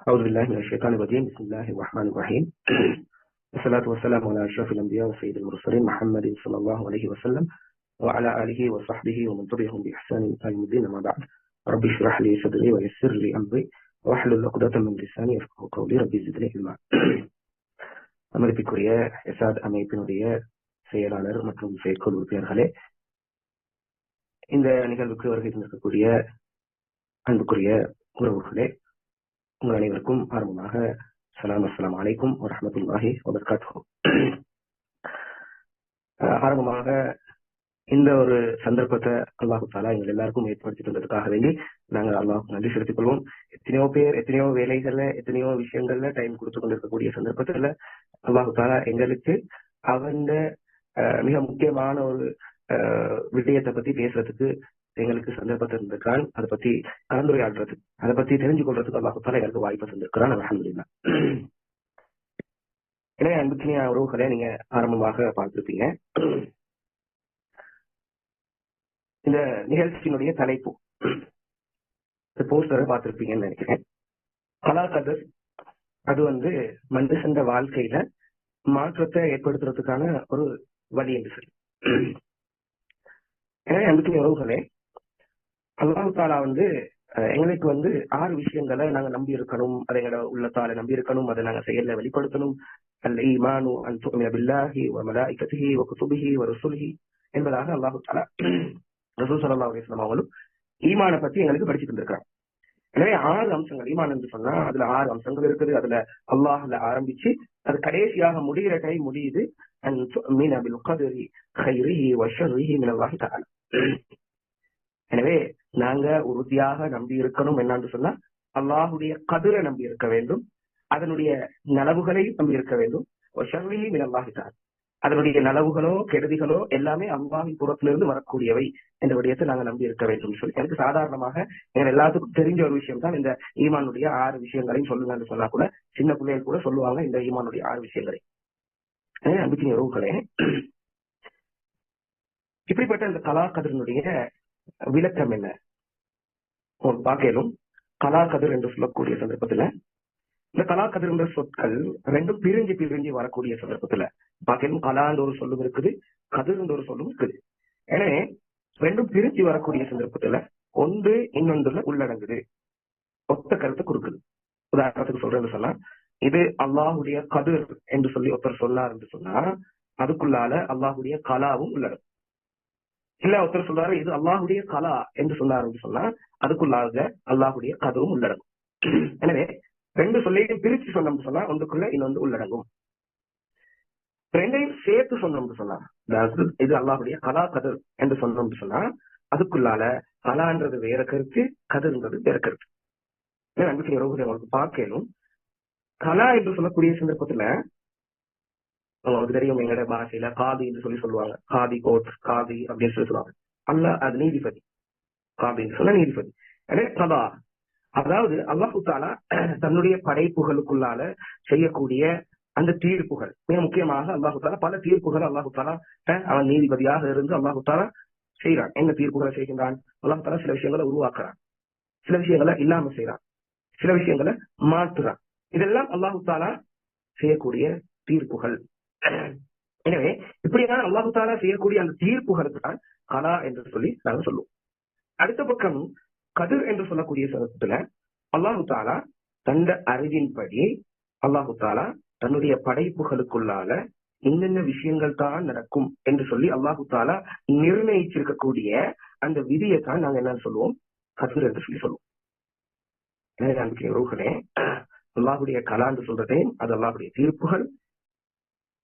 أعوذ بالله من الشيطان الرجيم. بسم الله الرحمن الرحيم. والصلاة والسلام على أشرف الأنبياء وسيد المرسلين محمد صلى الله عليه وسلم وعلى آله وصحبه ومن تبعهم بإحسان إلى يوم الدين. أما بعد، رب اشرح لي صدري ويسر لي أمري واحلل عقدة من لساني يفقهوا قولي. ربي زدني علما. அமெரிப்பிற்குரிய எசாத் அமைப்பினுடைய செயலாளர் மற்றும் செயற்குழு உறுப்பினர்களே, இந்த நிகழ்வுக்கு வருகை தந்திருக்கக்கூடிய அன்புக்குரிய உறவுகளே, உங்கள் அனைவருக்கும் ஆரம்பமாக அஸ்ஸலாமு அலைக்கும் வரஹ்மத்துல்லாஹி வபரகாத்துஹு. ஆரம்பமாக இந்த ஒரு சந்தர்ப்பத்தை அல்லாஹு தஆலா எங்கள் எல்லாருக்கும் ஏற்படுத்தி தந்ததுக்காக வேண்டி நாங்கள் அல்லாஹ்வுக்கு நன்றி செலுத்திக் கொள்வோம். எத்தனையோ பேர் எத்தனையோ வேலைகள்ல எத்தனையோ விஷயங்கள்ல டைம் கொடுத்து கொண்டிருக்கக்கூடிய சந்தர்ப்பத்துல அல்லாஹு தஆலா எங்களுக்கு அவன் மிக முக்கியமான ஒரு விடயத்தை பத்தி பேசுறதுக்கு எங்களுக்கு சந்தர்ப்பத்தை இருந்திருக்கான். அதை பத்தி கலந்துரையாடுறதுக்கு, அதை பத்தி தெரிஞ்சு கொள்றதுக்கு அல்லாஹு தஆலா எங்களுக்கு வாய்ப்பை தந்திருக்கிறான். அல்ஹம்துலில்லாஹ். எனவே அன்புக்கினிய உறவுகளை நீங்க ஆரம்பமாக பார்த்திருப்பீங்க. இந்த நிகழ்ச்சியினுடைய தலைப்பு போஸ்டரை பார்த்திருப்பீங்கன்னு நினைக்கிறேன். கலாகதர், அது மனுஷன் வாழ்க்கையில மாற்றத்தை ஏற்படுத்துறதுக்கான ஒரு வழி என்று சொல்லி. எனவே அன்புக்கினிய உறவுகளே, அல்லாஹ் தஆலா எங்களுக்கு 6 விஷயங்களை நாங்க நம்பி இருக்கணும். அதை எங்களோட உள்ளத்தால நம்பி இருக்கணும். அதை நாங்க செயல்ல வெளிப்படுத்தணும். அல் ஈமானு அன் துஅமின பில்லாஹி வ மலாயிகத்திஹி வ குதுபிஹி வ ருசுலிஹி என்பதாக அல்லாஹ் தஆலா ரசூல் ஸல்லல்லாஹு அலைஹி வஸல்லம் அவங்களும் ஈமான பத்தி எங்களுக்கு படிச்சு தந்திருக்காங்க. எனவே 6 அம்சங்கள் ஈமான் என்று சொன்னா அதுல 6 அம்சங்கள் இருக்குது. அதுல அல்லாஹ்ல ஆரம்பிச்சு அது கடைசியாக முடிகிற டைம் முடியுது அன் துஅமின பில் கத்ரி கைரிஹி வ ஷர்ரிஹி மினல்லாஹி தஆலா. எனவே நாங்க உறுதியாக நம்பி இருக்கணும். என்னன்னு சொன்னா அல்லாஹுடைய கதிரை நம்பி இருக்க வேண்டும், அதனுடைய நலவுகளை நம்பி இருக்க வேண்டும். அதனுடைய நலவுகளோ கெடுதிகளோ எல்லாமே அல்லாஹ்வின் புறத்திலிருந்து வரக்கூடியவை என்ற விடயத்தை நாங்க நம்பி இருக்க வேண்டும் சொல்லி எனக்கு சாதாரணமாக எங்க எல்லாத்துக்கும் தெரிஞ்ச ஒரு விஷயம் தான் இந்த ஈமானுடைய 6 விஷயங்களையும் சொல்லுங்கன்னு சொன்னா கூட சின்ன பிள்ளைகள் கூட சொல்லுவாங்க இந்த ஈமானுடைய 6 விஷயங்களை. அன்புக்கினிய உறவுகளே, இப்படிப்பட்ட இந்த கலாகதிரனுடைய விளக்கம் என்ன பார்க்கலும். கலாகதிர் என்று சொல்லக்கூடிய சந்தர்ப்பத்துல இந்த கலாகதிர் என்ற சொற்கள் ரெண்டும் பிரிஞ்சு வரக்கூடிய சந்தர்ப்பத்துல பார்க்கலும். கலான்ற ஒரு சொல்லும் இருக்குது, கதிர் என்ற ஒரு சொல்லும் இருக்குது. எனவே ரெண்டும் பிரிஞ்சு வரக்கூடிய சந்தர்ப்பத்துல ஒன்று இன்னொன்றுல உள்ளடங்குது, ஒத்த கருத்தை கொடுக்குது. உதாரணத்துக்கு சொல்றேன்னு சொன்னா, இது அல்லாஹுடைய கதிர் என்று சொல்லி ஒருத்தர் சொன்னார் என்று சொன்னா அதுக்குள்ளால அல்லாஹுடைய கலாவும் உள்ளடங்கும். இல்ல ஒருத்தர் சொல்றாரு இது அல்லாஹுடைய கலா என்று சொன்னார் என்று சொன்னா அதுக்குள்ளாக அல்லாஹுடைய கதவும் உள்ளடங்கும். எனவே ரெண்டு சொல்லையும் பிரிச்சு சொன்னோம்னு சொன்னா ஒன்றுக்குள்ள இன்னொன்று உள்ளடங்கும். ரெண்டையும் சேர்த்து சொன்னோம்னு சொன்னா இது அல்லாஹுடைய கலா கதிர் என்று சொன்னோம்னு சொன்னா அதுக்குள்ளால கலான்றது வேற கருத்து, கதிர்ன்றது வேற கருத்து. உங்களுக்கு பார்க்கலும். கலா என்று சொல்லக்கூடிய சந்தர்ப்பத்துல உங்களுக்கு தெரியும், எங்களோட பாஷையில காதி என்று சொல்லுவாங்க. காதி கோர்ட், காதி அப்படின்னு சொல்லுவாங்க. அல்ல அது நீதிபதி, காதின்னு சொன்னா நீதிபதி. கலா அதாவது அல்லாஹு தஆலா தன்னுடைய படைப்புகளுக்குள்ளால செய்யக்கூடிய அந்த தீர்ப்புகள், மிக முக்கியமாக அல்லாஹு தஆலா பல தீர்ப்புகள் அல்லாஹு தஆலா அவன் நீதிபதியாக இருந்து அல்லாஹு தஆலா செய்யறான். என்ன தீர்ப்புகளை செய்கின்றான்? அல்லாஹு தஆலா சில விஷயங்களை உருவாக்குறான், சில விஷயங்களை இல்லாம செய்யறான், சில விஷயங்களை மாற்றுறான். இதெல்லாம் அல்லாஹு தஆலா செய்யக்கூடிய தீர்ப்புகள். எனவே இப்படியான அல்லாஹு தஆலா செய்யக்கூடிய அந்த தீர்ப்புகளுக்கு தான் கலா என்று சொல்லி நாங்க சொல்லுவோம். அடுத்த பக்கம் கதிர் என்று சொல்லக்கூடிய சந்தர்ப்பத்துல அல்லாஹு தஆலா தந்த அறிவின்படி அல்லாஹு தஆலா தன்னுடைய படைப்புகளுக்குள்ளால என்னென்ன விஷயங்கள் தான் நடக்கும் என்று சொல்லி அல்லாஹு தஆலா நிர்ணயிச்சிருக்கக்கூடிய அந்த விதியை தான் நாங்க என்ன சொல்லுவோம்? கதிர் என்று சொல்லி சொல்லுவோம். எனவே உறவுகளே, அல்லாஹுடைய கலா என்று சொல்றதையும் அது அல்லாஹுடைய தீர்ப்புகள்,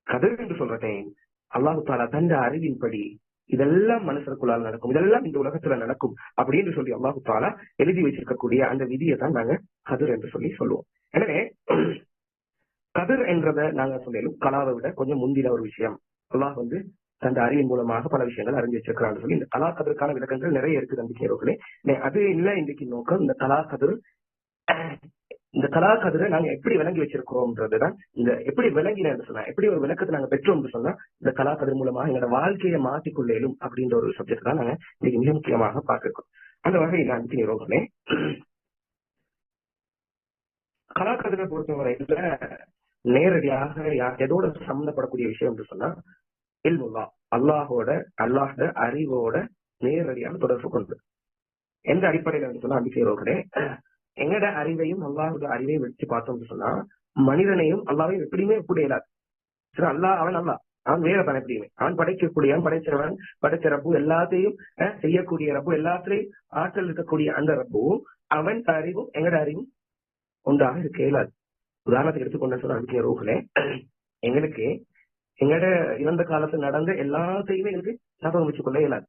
கதிர் என்று சொல்றதையும் அல்லாஹு தஆலா தந்த அறிவின்படி இதெல்லாம் மனுஷருக்குள்ளால் நடக்கும், இதெல்லாம் இந்த உலகத்துல நடக்கும் அப்படின்னு சொல்லி அல்லாஹு தஆலா எழுதி வச்சிருக்கக்கூடிய அந்த விதியை தான் நாங்க கதிர் என்று சொல்லி சொல்லுவோம். எனவே கதிர் என்றதை நாங்க சொல்லலும் கலாவை விட கொஞ்சம் முந்தின ஒரு விஷயம். அல்லாஹ் தந்த அறிவின் மூலமாக பல விஷயங்கள் அறிஞ்சு வச்சிருக்கிறான்னு சொல்லி இந்த கலா கதிர்க்கான விளக்கங்கள் நிறைய இருக்குது நம்பிக்கையோர்களே. அது இல்ல இன்றைக்கு நோக்கம். இந்த கலா கதிரை நாங்க எப்படி விளங்கி வச்சிருக்கிறோம்ன்றதுதான். இந்த எப்படி விளங்கினு சொன்னா, எப்படி ஒரு விளக்கத்தை நாங்க பெற்றோம் சொன்னா இந்த கலா கதிர் மூலமாக எங்களோட வாழ்க்கையை மாற்றிக்கொள்ளலும் அப்படின்ற ஒரு சப்ஜெக்ட் தான் நாங்க இன்னைக்கு மிக முக்கியமாக பார்க்கிறோம். அந்த வகையில் அன்பு நிரோகமே, கலாக்கதிரை பொறுத்தவரையில நேரடியாக எதோட சம்பந்தப்படக்கூடிய விஷயம் என்று சொன்னா இல்முல்லா, அல்லாஹோட அறிவோட நேரடியான தொடர்பு கொண்டு. எந்த அடிப்படையில சொன்னா அபிஷேகர்களே, எங்கட அறிவையும் அல்லாஹோட அறிவையும் வச்சு பார்த்தோம்னு சொன்னா மனிதனையும் அல்லாவையும் எப்படியுமே எப்படி இயலாது. சரி, அவன் வேற தானே எப்படியுமே, அவன் படைக்கக்கூடியவன், படைச்சவன், படைச்ச ரப்பு, எல்லாத்தையும் செய்யக்கூடிய ரப்பு, எல்லாத்திலையும் ஆற்றல் இருக்கக்கூடிய அந்த ரப்பும் அவன் அறிவும் எங்கட அறிவும் ஒன்றாக இருக்க இயலாது. உதாரணத்துக்கு எடுத்துக்கொண்டு சொன்ன அபிஷேகர்களே, எங்களுக்கு எங்கட இறந்த காலத்துல நடந்த எல்லாத்தையுமே எங்களுக்கு ஞாபகம் வச்சுக் கொள்ள இயலாது.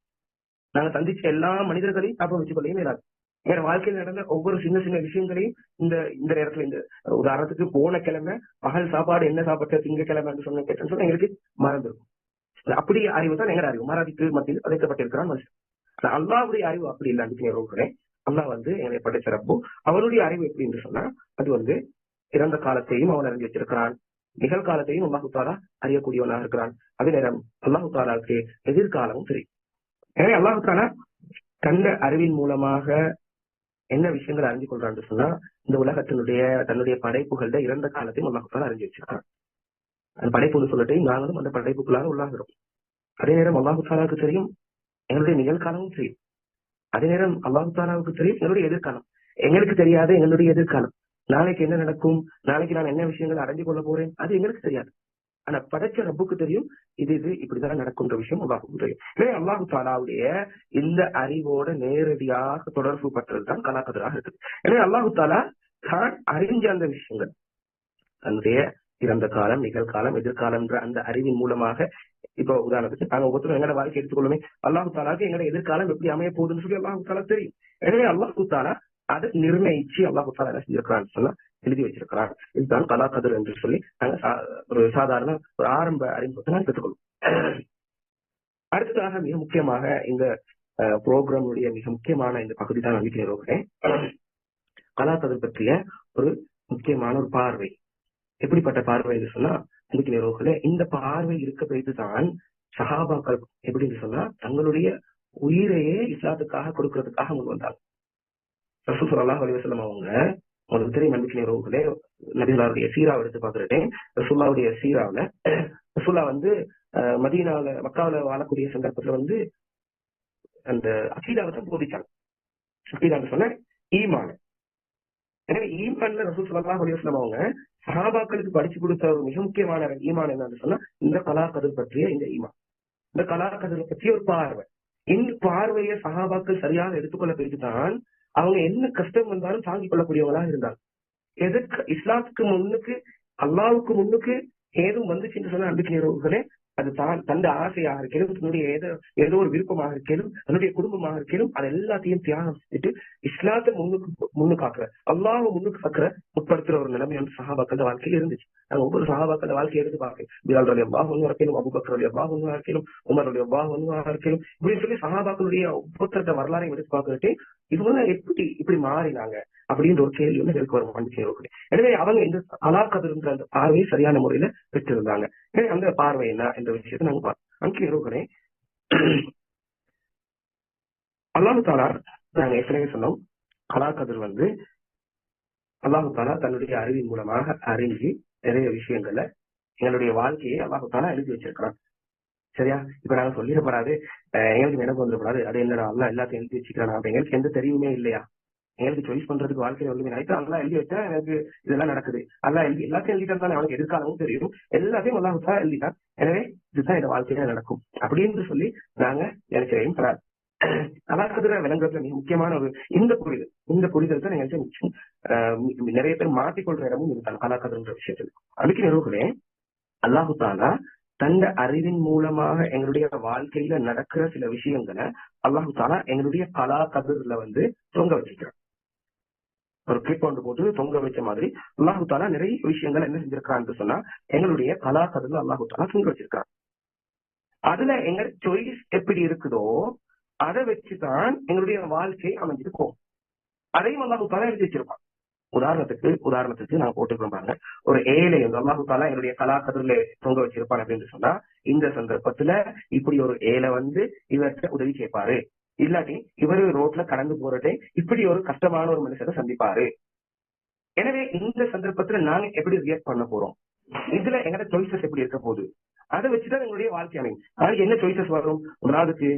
நாங்க சந்திச்ச எல்லா மனிதர்களையும் ஞாபகம் வச்சுக் கொள்ளவே இயலாது. எங்க வாழ்க்கையில் நடந்த ஒவ்வொரு சின்ன சின்ன விஷயங்களையும் இந்த நேரத்துல, இந்த உதாரணத்துக்கு போன கிழமை பகல் சாப்பாடு என்ன சாப்பிட்ட திங்கக்கிழமை சொன்ன கேட்டேன்னு சொன்னா எங்களுக்கு மறந்துருக்கும். அப்படி அறிவு தான் எங்க அறிவு மறாதிக்கு மத்தியில் அழைக்கப்பட்டிருக்கிறான் மனுஷன். அல்லாவுடைய அறிவு அப்படி இல்லை. அன்றைக்கு அல்லாஹ் எங்களை படைச்சிறப்போ அவனுடைய அறிவு எப்படி என்று சொன்னா அது இறந்த காலத்தையும் அவன் அறிஞ்சு வச்சிருக்கிறான், நிகழ்காலத்தையும் அல்லாஹு தாலா அறியக்கூடியவனாக இருக்கிறான். அதே நேரம் அல்லாஹு தாலாவுக்கு எதிர்காலமும் சரி. எனவே அல்லாஹு தாலா கண்ட அறிவின் மூலமாக என்ன விஷயங்களை அறிஞ்சு கொள்றான்னு சொன்னா இந்த உலகத்தினுடைய தன்னுடைய படைப்புகள்ல இறந்த காலத்தையும் அல்லாஹு தாலா அறிஞ்சு வச்சிருக்கான். அந்த படைப்புன்னு சொல்லிட்டு நாங்களும் அந்த படைப்புக்குள்ளாக உள்ளாகிறோம். அதே நேரம் அல்லாஹு தாலாவுக்கு தெரியும் எங்களுடைய நிகழ்காலமும் தெரியும். அதே நேரம் அல்லாஹு தாலாவுக்கு தெரியும் எங்களுடைய எதிர்காலம். எங்களுக்கு தெரியாது எங்களுடைய எதிர்காலம். நாளைக்கு என்ன நடக்கும், நாளைக்கு நான் என்ன விஷயங்களை அறிஞ்சு கொள்ள போறேன், அது எங்களுக்கு தெரியாது. ஆனா படைச்ச ரப்புக்கு தெரியும் இது இப்படிதான் நடக்கும்ன்ற விஷயம் அல்லாஹுக்கு தெரியும். எனவே அல்லாஹு தாலாவுடைய இந்த அறிவோட நேரடியாக தொடர்பு பற்றதுதான் கலாக்கதிராக இருக்குது. எனவே அல்லாஹு தாலா தான் அறிஞ்ச அந்த விஷயங்கள், தன்னுடைய இறந்த காலம், நிகழ்காலம், எதிர்காலம்ன்ற அந்த அறிவின் மூலமாக, இப்போ உதாரணத்துக்கு நாங்க ஒவ்வொருத்தரும் எங்களோட வாழ்க்கை எடுத்துக்கொள்ளுமே, அல்லாஹு தாலாக்கு எங்களோட எதிர்காலம் எப்படி அமைய போகுதுன்னு சொல்லி அல்லாஹு தாலா தெரியும். எனவே அல்லாஹு தாலா அதை நிர்ணயிச்சு அல்லாஹு தாலா என்ன செஞ்சிருக்கிறான்னு சொன்னா எழுதி வச்சிருக்கிறார். இதுதான் கலாக்கதிர் என்று சொல்லி நாங்க ஒரு சாதாரண ஒரு ஆரம்ப அறிமுகத்தை நான் எடுத்துக்கொள்ளும். அடுத்ததாக மிக முக்கியமாக இந்த புரோகிராமுடைய மிக முக்கியமான இந்த பகுதி தான் நம்பிக்கை கலாக்கதிர் பற்றிய ஒரு முக்கியமான ஒரு பார்வை. எப்படிப்பட்ட பார்வை என்று சொன்னா நம்பிக்கை இந்த பார்வை இருக்க போய்த்துதான் சஹாபாக்கள் எப்படின்னு சொன்னா தங்களுடைய உயிரையே இஸ்லாத்துக்காக கொடுக்கறதுக்காக முன் வந்தாங்க. ரசூல் ஸல்லல்லாஹு அலைஹி வஸல்லம் உங்களுக்கு தெரியும் நம்பிக்கை நபிகளாருடைய சீராவை எடுத்து பாக்குறேன். ரசூலுல்லாஹ்வுடைய சீராவுல ரசூல்லா மதீனாவுல மக்காவுல வாழக்கூடிய சந்தர்ப்பத்துல அந்த அகீதாவை தான் போதிச்சாங்க. அகீதான்னு சொன்ன ஈமான். எனவே ஈமான்ல ரசூல் ஸல்லல்லாஹு அலைஹி வஸல்லம் சஹாபாக்களுக்கு படிச்சு கொடுத்த ஒரு மிக முக்கியமான ஈமான் என்னன்னு சொன்னா இந்த கலாக்கதிர் பற்றிய இந்த ஈமான், இந்த கலாக்கதிரை பற்றிய ஒரு பார்வை. இந்த பார்வையை சஹாபாக்கள் சரியாக எடுத்துக்கொள்ள போயிட்டுதான் அவங்க என்ன கஷ்டம் வந்தாலும் தாங்கிக் கொள்ளக்கூடியவங்களா இருந்தாங்க. எதுக்கு இஸ்லாத்துக்கு முன்னுக்கு அல்லாவுக்கு முன்னுக்கு ஏதும் வந்துச்சுன்னு சொன்ன நம்பிக்கைகளே, அது தான் தந்த ஆசையாக இருக்கணும், தன்னுடைய ஏதோ ஒரு விருப்பமாக இருக்கணும், தன்னுடைய குடும்பமாக இருக்கணும், அது எல்லாத்தையும் தியாகம் செஞ்சுட்டு இஸ்லாத்தை முன்னுக்காக்குற அல்லாஹ் முன்னுக்கு காக்குற முற்படுத்துற ஒரு நிலைமை சஹாபாக்கள் வாழ்க்கையில் இருந்துச்சு. நாங்க ஒவ்வொரு சஹாபாக்கள் வாழ்க்கையை எடுத்து பார்க்கணும். பிலால் ரலியல்லாஹு அன்ஹு இருக்கணும், அபூபக்கர் ரலியல்லாஹு அன்ஹு இருக்கணும், உமர் ரலியல்லாஹு அன்ஹு இருக்கணும், இப்படின்னு சொல்லி சஹாபாக்களுடைய ஒவ்வொருத்தர வரலாறையும் எடுத்து பார்த்துட்டு இவங்க இப்படி மாறினாங்க அப்படின்ற ஒரு கேள்வி எனக்கு வரும் நம்பிக்கை. எனவே அவங்க இந்த கலாக்கதிர்ன்ற அந்த பார்வையை சரியான முறையில பெற்றிருந்தாங்க. எனவே அந்த பார்வை என்ன என்ற விஷயத்தை நாங்க பார்க்கணும். அல்லாஹு தாலா நாங்க ஏற்கனவே சொன்னோம், கலாக்கதிர் அல்லாஹு தாலா தன்னுடைய அறிவின் மூலமாக அறிஞ்சு நிறைய விஷயங்கள்ல எங்களுடைய வாழ்க்கையை அல்லாஹு தாலா எழுதி வச்சிருக்கிறான். சரியா? இப்ப நாங்க சொல்லிடப்படாது, எங்களுக்கு நினைப்பு வந்துடப்படாது, அது என்னடா அல்லா எல்லாத்தையும் எழுதி வச்சுக்கிறான், அப்ப எங்களுக்கு எந்த தெரியுமே இல்லையா, எங்களுக்கு சாய்ஸ் பண்றதுக்கு வாழ்க்கையில நினைத்து அல்லா எழுதி வச்சா எனக்கு இதெல்லாம் நடக்குது, அல்லா எல்லாத்தையும் எழுதிட்டா தானே அவனுக்கு எதிர்காலமும் தெரியும், எல்லாத்தையும் அல்லாஹ் தான் எழுதிட்டான், எனவே இதுதான் இந்த வாழ்க்கையில நடக்கும் அப்படின்னு சொல்லி நாங்க நினைக்கிறேன். கலாக்கதிர விளங்குறதுல மிக முக்கியமான ஒரு இந்த புரிதல் தான் நினைச்சு நிறைய பேர் மாட்டிக்கொள்ற இடமும் இதுதான் கலாக்கதிர விஷயத்துல. அதுக்கு நிறுவனே அல்லாஹு தாலா தந்த அறிவின் மூலமாக எங்களுடைய வாழ்க்கையில நடக்கிற சில விஷயங்களை அல்லாஹு தாலா எங்களுடைய கலாக்கதிர்ல தொங்க வச்சிருக்கிறான். ஒரு கிளிப் ஒன்று போட்டு தொங்க வச்ச மாதிரி அல்லாஹு தாலா நிறைய விஷயங்கள் என்ன செஞ்சிருக்கான்னு சொன்னா எங்களுடைய கலாக்கதிர்ல அல்லாஹு தாலா தொங்க வச்சிருக்கான். அதுல எங்க சாய்ஸ் எப்படி இருக்குதோ அதை வச்சுதான் எங்களுடைய வாழ்க்கை அமைஞ்சிருக்கும். அதையும் அல்லாஹு தாலா எழுதி வச்சிருப்பான். உதாரணத்துக்கு நாங்க போட்டுக்கிறோம் பாருங்க, ஒரு ஏழை அல்லாஹு தாலா என்னுடைய கலாக்கதிர்ல தொங்க வச்சிருப்பான் அப்படின்னு சொன்னா இந்த சந்தர்ப்பத்துல இப்படி ஒரு ஏழை இவர்கிட்ட உதவி கேட்பாரு, இல்லாட்டி இவரு ரோட்ல கடந்து போறதே இப்படி ஒரு கஷ்டமான ஒரு மனுஷனை சந்திப்பாரு, எனவே இந்த சந்தர்ப்பத்துல நாங்க எப்படி ரியாக்ட் பண்ண போறோம், இதுல எங்களோட சாய்ஸஸ் எப்படி இருக்க போகுது, அதை வச்சுதான் எங்களுடைய வாழ்க்கை அமையும். அதுக்கு என்ன சாய்ஸஸ் வரும்? முதலாவதுக்கு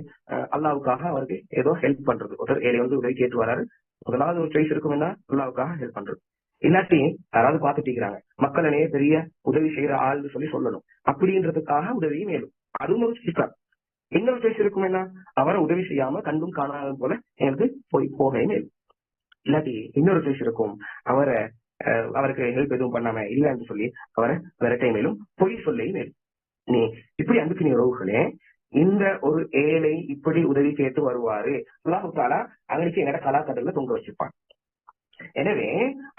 அல்லாவுக்காக அவருக்கு ஏதோ ஹெல்ப் பண்றது. ஒருத்தர் ஏழை வந்து உதவி கேட்டு வராரு, முதலாவது ஒரு சாய்ஸ் இருக்கும் என்ன, அல்லாவுக்காக ஹெல்ப் பண்றது. இல்லாட்டி யாராவது பாத்துட்டு மக்களனே பெரிய உதவி செய்யற ஆள்னு சொல்லணும் அப்படின்றதுக்காக உதவி மேலும், அதுவும் ஒரு சாய்ஸ். இன்னொரு சாய்ஸ் இருக்கும் என்ன, அவரை உதவி செய்யாம கண்டும் காணாத போல எனக்கு போக மேலும். இல்லாட்டி இன்னொரு சாய்ஸ் இருக்கும், அவருக்கு ஹெல்ப் எதுவும் பண்ணாம இல்லைன்னு சொல்லி அவரை விரட்டை மேலும், பொய் சொல்லை மேலும். நீ இப்படி அன்புக்கு உறவுகளே, இந்த ஒரு ஏழை இப்படி உதவி கேட்டு வருவாரு, அல்லாஹ் தஆலா அவனுக்கு எங்கட கலாக்கடல்ல தொங்க வச்சிருப்பான். எனவே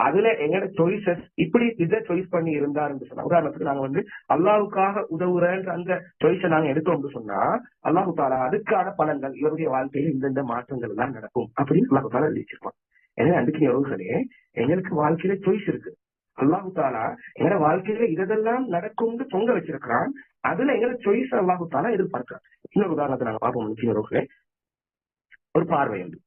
அதுல எங்கட சாய்ஸஸ் இப்படி இதை சாய்ஸ் பண்ணி இருந்தாருன்னு சொன்னா, உதாரணத்துக்கு நாங்க வந்து அல்லாஹ்வுக்காக உதவுறன்ற அந்த சாய்ஸை நாங்க எடுத்தோம்னு சொன்னா, அல்லாஹ் தஆலா அதுக்கான பலன்கள் இவருடைய வாழ்க்கையில் இந்த மாற்றங்கள் எல்லாம் நடக்கும் அப்படின்னு அல்லாஹ் தஆலா எழுதிச்சிருப்பான். எனவே அன்புக்கு உறவுகளே, எங்களுக்கு வாழ்க்கையில சாய்ஸ் இருக்கு. அல்லாஹ் தஆலா எங்க வாழ்க்கையில இதெல்லாம் நடக்கும்னு தொங்க வச்சிருக்கிறான். அதுல எங்க சாய்ஸ் அல்லாஹ் தஆலா எதிர்பார்க்கிறான். இன்னொரு உதாரணத்தை நாங்க பார்ப்போம். ஒரு பார்வை உண்டு.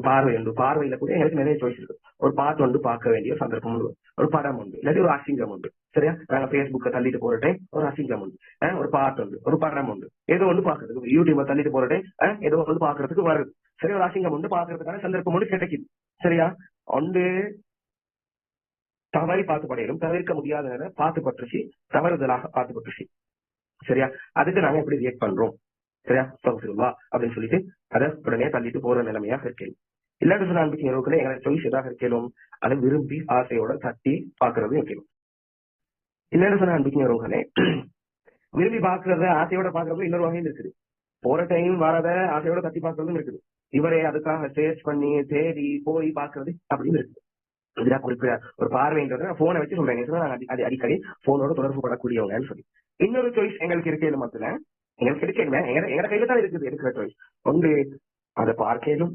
பார்வையில கூட எங்களுக்கு நிறைய சாய்ஸ் இருக்கு. ஒரு பாட்டு வந்து பார்க்க வேண்டிய சந்தர்ப்பம் உண்டு, ஒரு படம் உண்டு, இல்லாட்டி ஒரு அசிங்கம் உண்டு. சரியா, நாங்க பேஸ்புக்க தள்ளிட்டு போற டைம் ஒரு அசிங்கம் உண்டு, ஒரு பாட்டு உண்டு, ஒரு படம் உண்டு, ஏதோ ஒன்று பாக்குறதுக்கு யூடியூப தள்ளிட்டு போற டைம் ஏதோ வந்து பாக்குறதுக்கு வருது. சரி, ஒரு அசிங்கம் உண்டு பாக்குறதுக்கான சந்தர்ப்பம் ஒன்று கிடைக்குது. சரியா, ஒன்று தவறி பார்த்து படையிலும் தவிர்க்க முடியாத பார்த்து பட்டுச்சு, தவறுதலாக பார்த்து பட்டுச்சு. சரியா, அதுக்கு நாங்க எப்படி ரியாக்ட் பண்றோம்? சரியா, அப்படின்னு சொல்லிட்டு அதை உடனே தள்ளிட்டு போற நிலைமையாக இருக்கேன். இல்லாத சொன்ன அன்பின் உறவுகளே, எங்களை சாய்ஸ் எதாக இருக்கலும் அதை விரும்பி ஆசையோட தட்டி பாக்குறது இருக்கணும். இல்லாத சொன்ன அன்பின் உறவுகளே, விரும்பி பாக்குறத ஆசையோட பாக்குறது இன்னொரு வகையில் இருக்குது. போற டைம் வரத ஆசையோட தட்டி பாக்குறதும் இருக்குது. இவரே அதுக்காக சேர்ச் பண்ணி தேடி போய் பாக்குறது அப்படின்னு இருக்குது. இதுதான் குறிப்பிட ஒரு பார்வைன்றது போனை வச்சு சொல்றேன். அடிக்கடி போனோட தொடர்பு படக்கூடியவங்கன்னு சொல்லி இன்னொரு சாய்ஸ் எங்களுக்கு இருக்கேன். மத்தில எங்களுக்கு கிடைக்கல, எங்க கையில தான் இருக்குது இருக்கிற சாய்ஸ். ஒன்று அதை பார்க்கலும்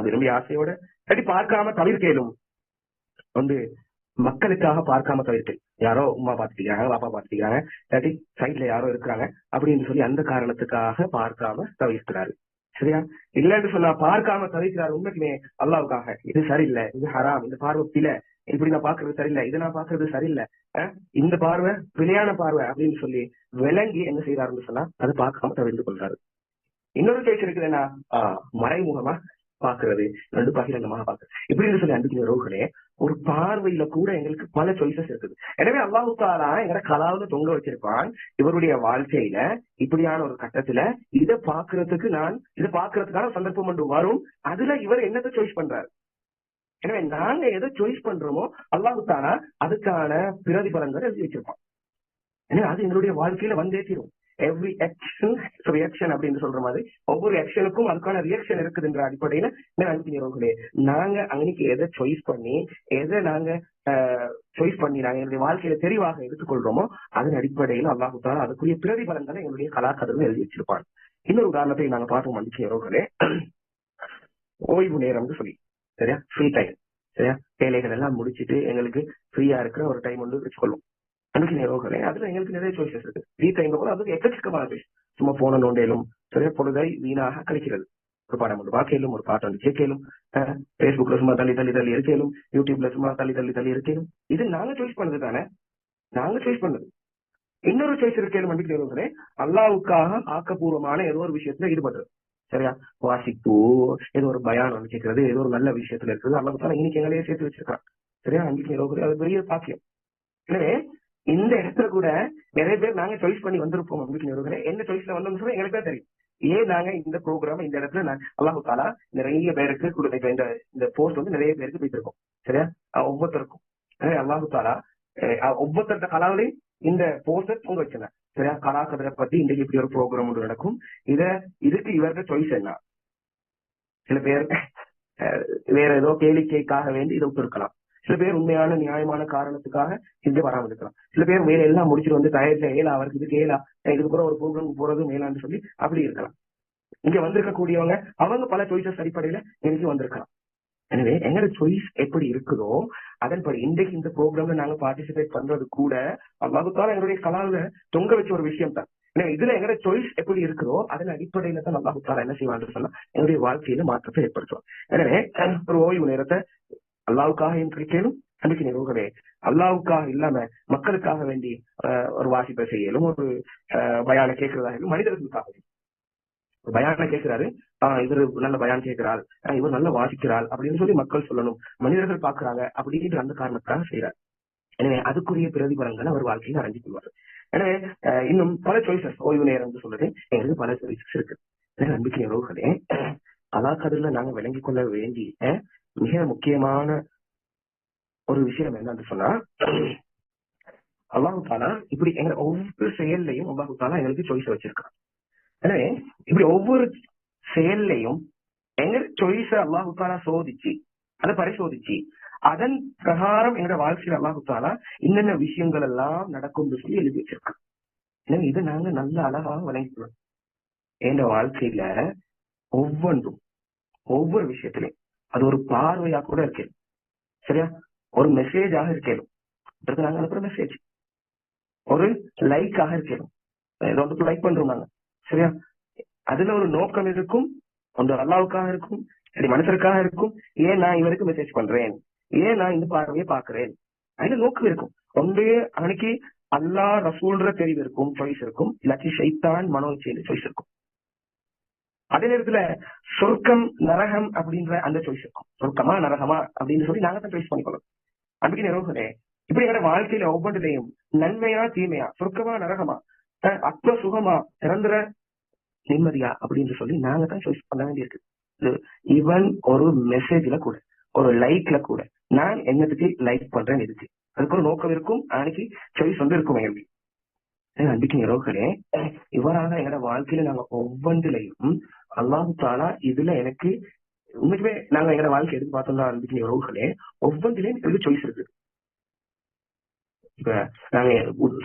விரும்பி ஆசையோட, இல்லாட்டி பார்க்காம தவிர்க்கலும். ஒன்று மக்களுக்காக பார்க்காம தவிர்த்து, யாரோ உமா பாத்துக்கிறாங்க, பாப்பா பாத்துக்கிறாங்க, இல்லாட்டி சைட்ல யாரோ இருக்கிறாங்க அப்படின்னு சொல்லி அந்த காரணத்துக்காக பார்க்காம தவிர்க்கிறாரு. சரியா, இல்லன்னு சொன்னா பார்க்காம தவிர்க்கிறாரு. உண்மைக்குமே அல்லாவுக்காக இது சரியில்லை, இது ஹராம், இந்த பார்வை பிழை, இப்படி நான் பாக்குறது சரியில்லை, இது நான் பாக்குறது சரியில்லை, இந்த பார்வை பிழையான பார்வை அப்படின்னு சொல்லி விளங்கி என்ன செய்யறாருன்னு சொன்னா அதை பார்க்காம தவிர்த்து கொள்றாரு. இன்னொரு கேஸ் இருக்குதுன்னா மறைமுகமா பாக்குறது, ரெண்டு பகிரங்கமாக பாக்குறது, இப்படின்னு சொல்லி அன்புக்கு உறவுகளே, ஒரு பார்வையில கூட எங்களுக்கு பல சாய்ஸஸ் இருக்குது. எனவே அல்லாஹ் தஆலா எங்கட கலாவுல தொங்க வச்சிருப்பான். இவருடைய வாழ்க்கையில இப்படியான ஒரு கட்டத்துல இதை பாக்குறதுக்கான சந்தர்ப்பம் ஒன்று வரும். அதுல இவர் என்னத்தை சாய்ஸ் பண்றாரு. எனவே நாங்க எதை சாய்ஸ் பண்றோமோ அல்லாஹ் தஆலா அதுக்கான பிரதிபலன்களை எழுதி வச்சிருப்பான். எனவே அது எங்களுடைய வாழ்க்கையில வந்தே தீரும். எவ்ரி ஆக்ஷன் ரியாக்ஷன் அப்படின்னு சொல்ற மாதிரி ஒவ்வொரு ஆக்ஷனுக்கும் அதுக்கான ரியாக்ஷன் இருக்குதுன்ற அடிப்படையில அனுப்பினே நாங்க அன்னைக்கு எதை சாய்ஸ் பண்ணி நாங்க நாங்க எங்களுடைய வாழ்க்கையில தெளிவாக எடுத்துக்கொள்றோமோ அதன் அடிப்படையில் அல்லாஹ் தஆலா அதுக்குரிய பிரதிபலன்களை எங்களுடைய கலாக்கதில் எழுதி வச்சிருப்பான். இன்னொரு உதாரணத்தை நாங்க பார்ப்போம். அனுப்பினே ஓய்வு நேரம்னு சொல்லி, சரியா, ஃப்ரீ டைம். சரியா, வேலைகள் எல்லாம் முடிச்சுட்டு எங்களுக்கு ஃப்ரீயா இருக்கிற ஒரு டைம் வந்து வச்சுக்கொள்ளும். அனுப்பினே அதுல எங்களுக்கு நிறைய சாய்ஸஸ் இருக்கு. ஃப்ரீ டைம் கூட அதுக்கு எக்கச்சக்கமான சாய்ஸ். சும்மா போன நோண்டையிலும் சரியா பொழுதை வீணாக கழிக்கிறது. ஒரு படம் ஒன்று பார்க்கலும், ஒரு பாட்டு வந்து கேட்கலும், பேஸ்புக்ல சும்மா தள்ளி இருக்கலும், யூடியூப்ல சும்மா தள்ளி இருக்கலும். இது நாங்க சாய்ஸ் பண்ணது தானே, நாங்க சாய்ஸ் பண்ணது. இன்னொரு சாய்ஸ் இருக்கலும் அன்பிக்கிறவர்களே, அல்லாவுக்காக ஆக்கப்பூர்வமான ஏதோ ஒரு விஷயத்துல ஈடுபடுறது. சரியா, வாசிப்பு, ஏதோ ஒரு பயான் வந்து கேட்கறது, ஏதோ ஒரு நல்ல விஷயத்துல இருக்குது. அல்லாஹ் தஆலா இன்னைக்கு எங்களையே சேர்த்து வச்சிருக்கான். சரியா, அன்பிக்கிறவர்களே, அது பெரிய பாக்கியம். எனவே இந்த இடத்துல கூட நிறைய பேர் நாங்க சாய்ஸ் பண்ணி வந்திருப்போம். அன்பிக்கிறவர்களே, என்ன சாய்ஸ்ல வந்தோம்னு சொன்னா எங்களுக்கு தான் தெரியும். ஏன் நாங்க இந்த ப்ரோக்ராம் இந்த இடத்துல அல்லாஹ் தஆலா நிறைய பேருக்கு இந்த போஸ்ட் வந்து நிறைய பேருக்கு போயிட்டு சரியா, ஒவ்வொருத்தருக்கும் அல்லாஹ் தஆலா ஒவ்வொருத்தர கலாவிலையும் இந்த போஸ்டர் பொங்க வச்சிருந்தேன். சரியா, கலாக்கதிரை பத்தி இன்றைக்கு இப்படி ஒரு ப்ரோக்ராம் ஒன்று நடக்கும். இதுக்கு இவരുടെ சாய்ஸ் என்ன? சில பேர் வேற ஏதோ கேளிக்கைக்காக வேண்டி இதை விட்டுருக்கலாம். சில பேர் உண்மையான நியாயமான காரணத்துக்காக இங்க வராமல் இருக்கலாம். சில பேர் வேலை எல்லாம் முடிச்சுட்டு வந்து டயர்ட்ல ஏலா, அவருக்கு இதுக்கு ஏலா, இதுக்கு கூட ஒரு ப்ரோக்ராம் போறது மேலான்னு சொல்லி அப்படி இருக்கலாம். இங்க வந்திருக்க கூடியவங்க அவங்க பல சாய்ஸஸ் அடிப்படையில எனக்கு வந்திருக்கலாம். எனவே எங்களோட சாய்ஸ் எப்படி இருக்குதோ அதன்படி இன்றைக்கு இந்த ப்ரோக்ராம்ல நாங்க பார்ட்டிசிபேட் பண்றது கூட அல்லாஹ் தஆலா எங்களுடைய கலாவுல தொங்க வச்ச ஒரு விஷயம் தான். இதுல எங்களோட சாய்ஸ் எப்படி இருக்குதோ அதன் அடிப்படையில தான் அல்லாஹ் தஆலா என்ன செய்வான்னு சொன்னா எங்களுடைய வாழ்க்கையில மாற்றத்தை ஏற்படுத்துவோம். எனவே ஒரு ஓய்வு நேரத்தை அல்லாவுக்காக கிடைக்கலும் அன்றைக்கு நிறுவனே அல்லாவுக்காக இல்லாம மக்களுக்காக வேண்டி ஒரு வாசிப்பை செய்யலும் ஒரு பயான கேட்கிறதாக மனிதர்களுக்காக பயான கேட்கிறாரு, இவர் நல்ல பயான் கேட்கிறாள், இவர் நல்ல வாசிக்கிறாள் அப்படின்னு சொல்லி மக்கள் சொல்லணும், மனிதர்கள் பாக்குறாங்க அப்படின்ற அந்த காரணத்துக்காக செய்யறாரு. எனவே அதுக்குரிய பிரதிபலங்களை அவர் வாழ்க்கையில் அடைஞ்சு கொள்வார். எனவே இன்னும் பல சாய்ஸஸ், ஓய்வு நேரம் சொல்றது எங்களுக்கு பல சாய்ஸஸ் இருக்கு. நம்பிக்கை உறவுகளே, கலாக்கதிரில நாங்க விளங்கிக் கொள்ள வேண்டிய மிக முக்கியமான ஒரு விஷயம் என்னன்னு சொன்னா, அல்லாஹு தாலா இப்படி எங்க ஒவ்வொரு செயல்லையும் அல்லாஹு தாலா எங்களுக்கு சாய்ஸ் வச்சிருக்கான். எனவே இப்படி ஒவ்வொரு செயல்லையும் எங்க சாய்ஸ அல்லாஹு தாலா சோதிச்சு அதை பரிசோதிச்சு அதன் பிரகாரம் எங்க வாழ்க்கையில் அல்லாஹு தாலா என்னென்ன விஷயங்கள் எல்லாம் நடக்கும் சொல்லி எழுதி வச்சிருக்கான். எனவே இதை நாங்க நல்ல அழகாக விளங்கிக்கணும். எங்க வாழ்க்கையில ஒவ்வொன்றும் ஒவ்வொரு விஷயத்திலையும் அது ஒரு பார்வையா கூட இருக்கேன், சரியா, ஒரு மெசேஜாக இருக்கணும், நாங்க அனுப்புற மெசேஜ் ஒரு லைக்காக இருக்கணும், ஏதோ லைக் பண்றோம் நாங்க, சரியா, அதுல ஒரு நோக்கம் இருக்கும், ஒன்று அல்லாவுக்காக இருக்கும், மனுஷருக்காக இருக்கும். ஏன் நான் இவருக்கு மெசேஜ் பண்றேன், ஏன் நான் இந்த பார்வையை பாக்குறேன், அதுல நோக்கம் இருக்கும். ஒன்று அன்னைக்கு அல்லா ரசூல்ற தெரிவு இருக்கும், சாய்ஸ் இருக்கும், இல்லாட்டி ஷைத்தான் மனோச்சையில சாய்ஸ் இருக்கும். அதே நேரத்துல சொர்க்கம் நரகம் அப்படின்ற அந்த சாய்ஸ் இருக்கும். சொர்க்கமா நரகமா அப்படின்னு சொல்லி நாங்க தான் சாய்ஸ் பண்ணிக்கணும். அதுக்கு நிறுவனே இப்படி எங்க வாழ்க்கையில ஒவ்வொன்றிலையும் நன்மையா தீமையா, சொர்க்கமா நரகமா, அற்ப சுகமா, நிரந்தர நிம்மதியா அப்படின்னு சொல்லி நாங்க தான் சாய்ஸ் பண்ண வேண்டியிருக்கு. ஈவன் ஒரு மெசேஜ்ல கூட, ஒரு லைக்ல கூட நான் என்னத்துக்கு லைக் பண்றேன் இருக்கு, அதுக்கு ஒரு நோக்கம் இருக்கும், அன்னைக்கு சாய்ஸ் இருக்கும் எங்களுக்கு. அன்றைக்கு நிறவுகளே, இவ்வாறாக எங்களோட வாழ்க்கையில நாங்க ஒவ்வொன்றிலையும் அல்லாஹு தாலா இதுல எனக்கு உண்மைக்குமே நாங்க எங்களோட வாழ்க்கை எடுத்து பார்த்தோம்னா அன்றைக்கு நிறவுகளே ஒவ்வொன்றிலையும் எனக்கு சாய்ஸ் இருக்கு. இப்ப நாங்க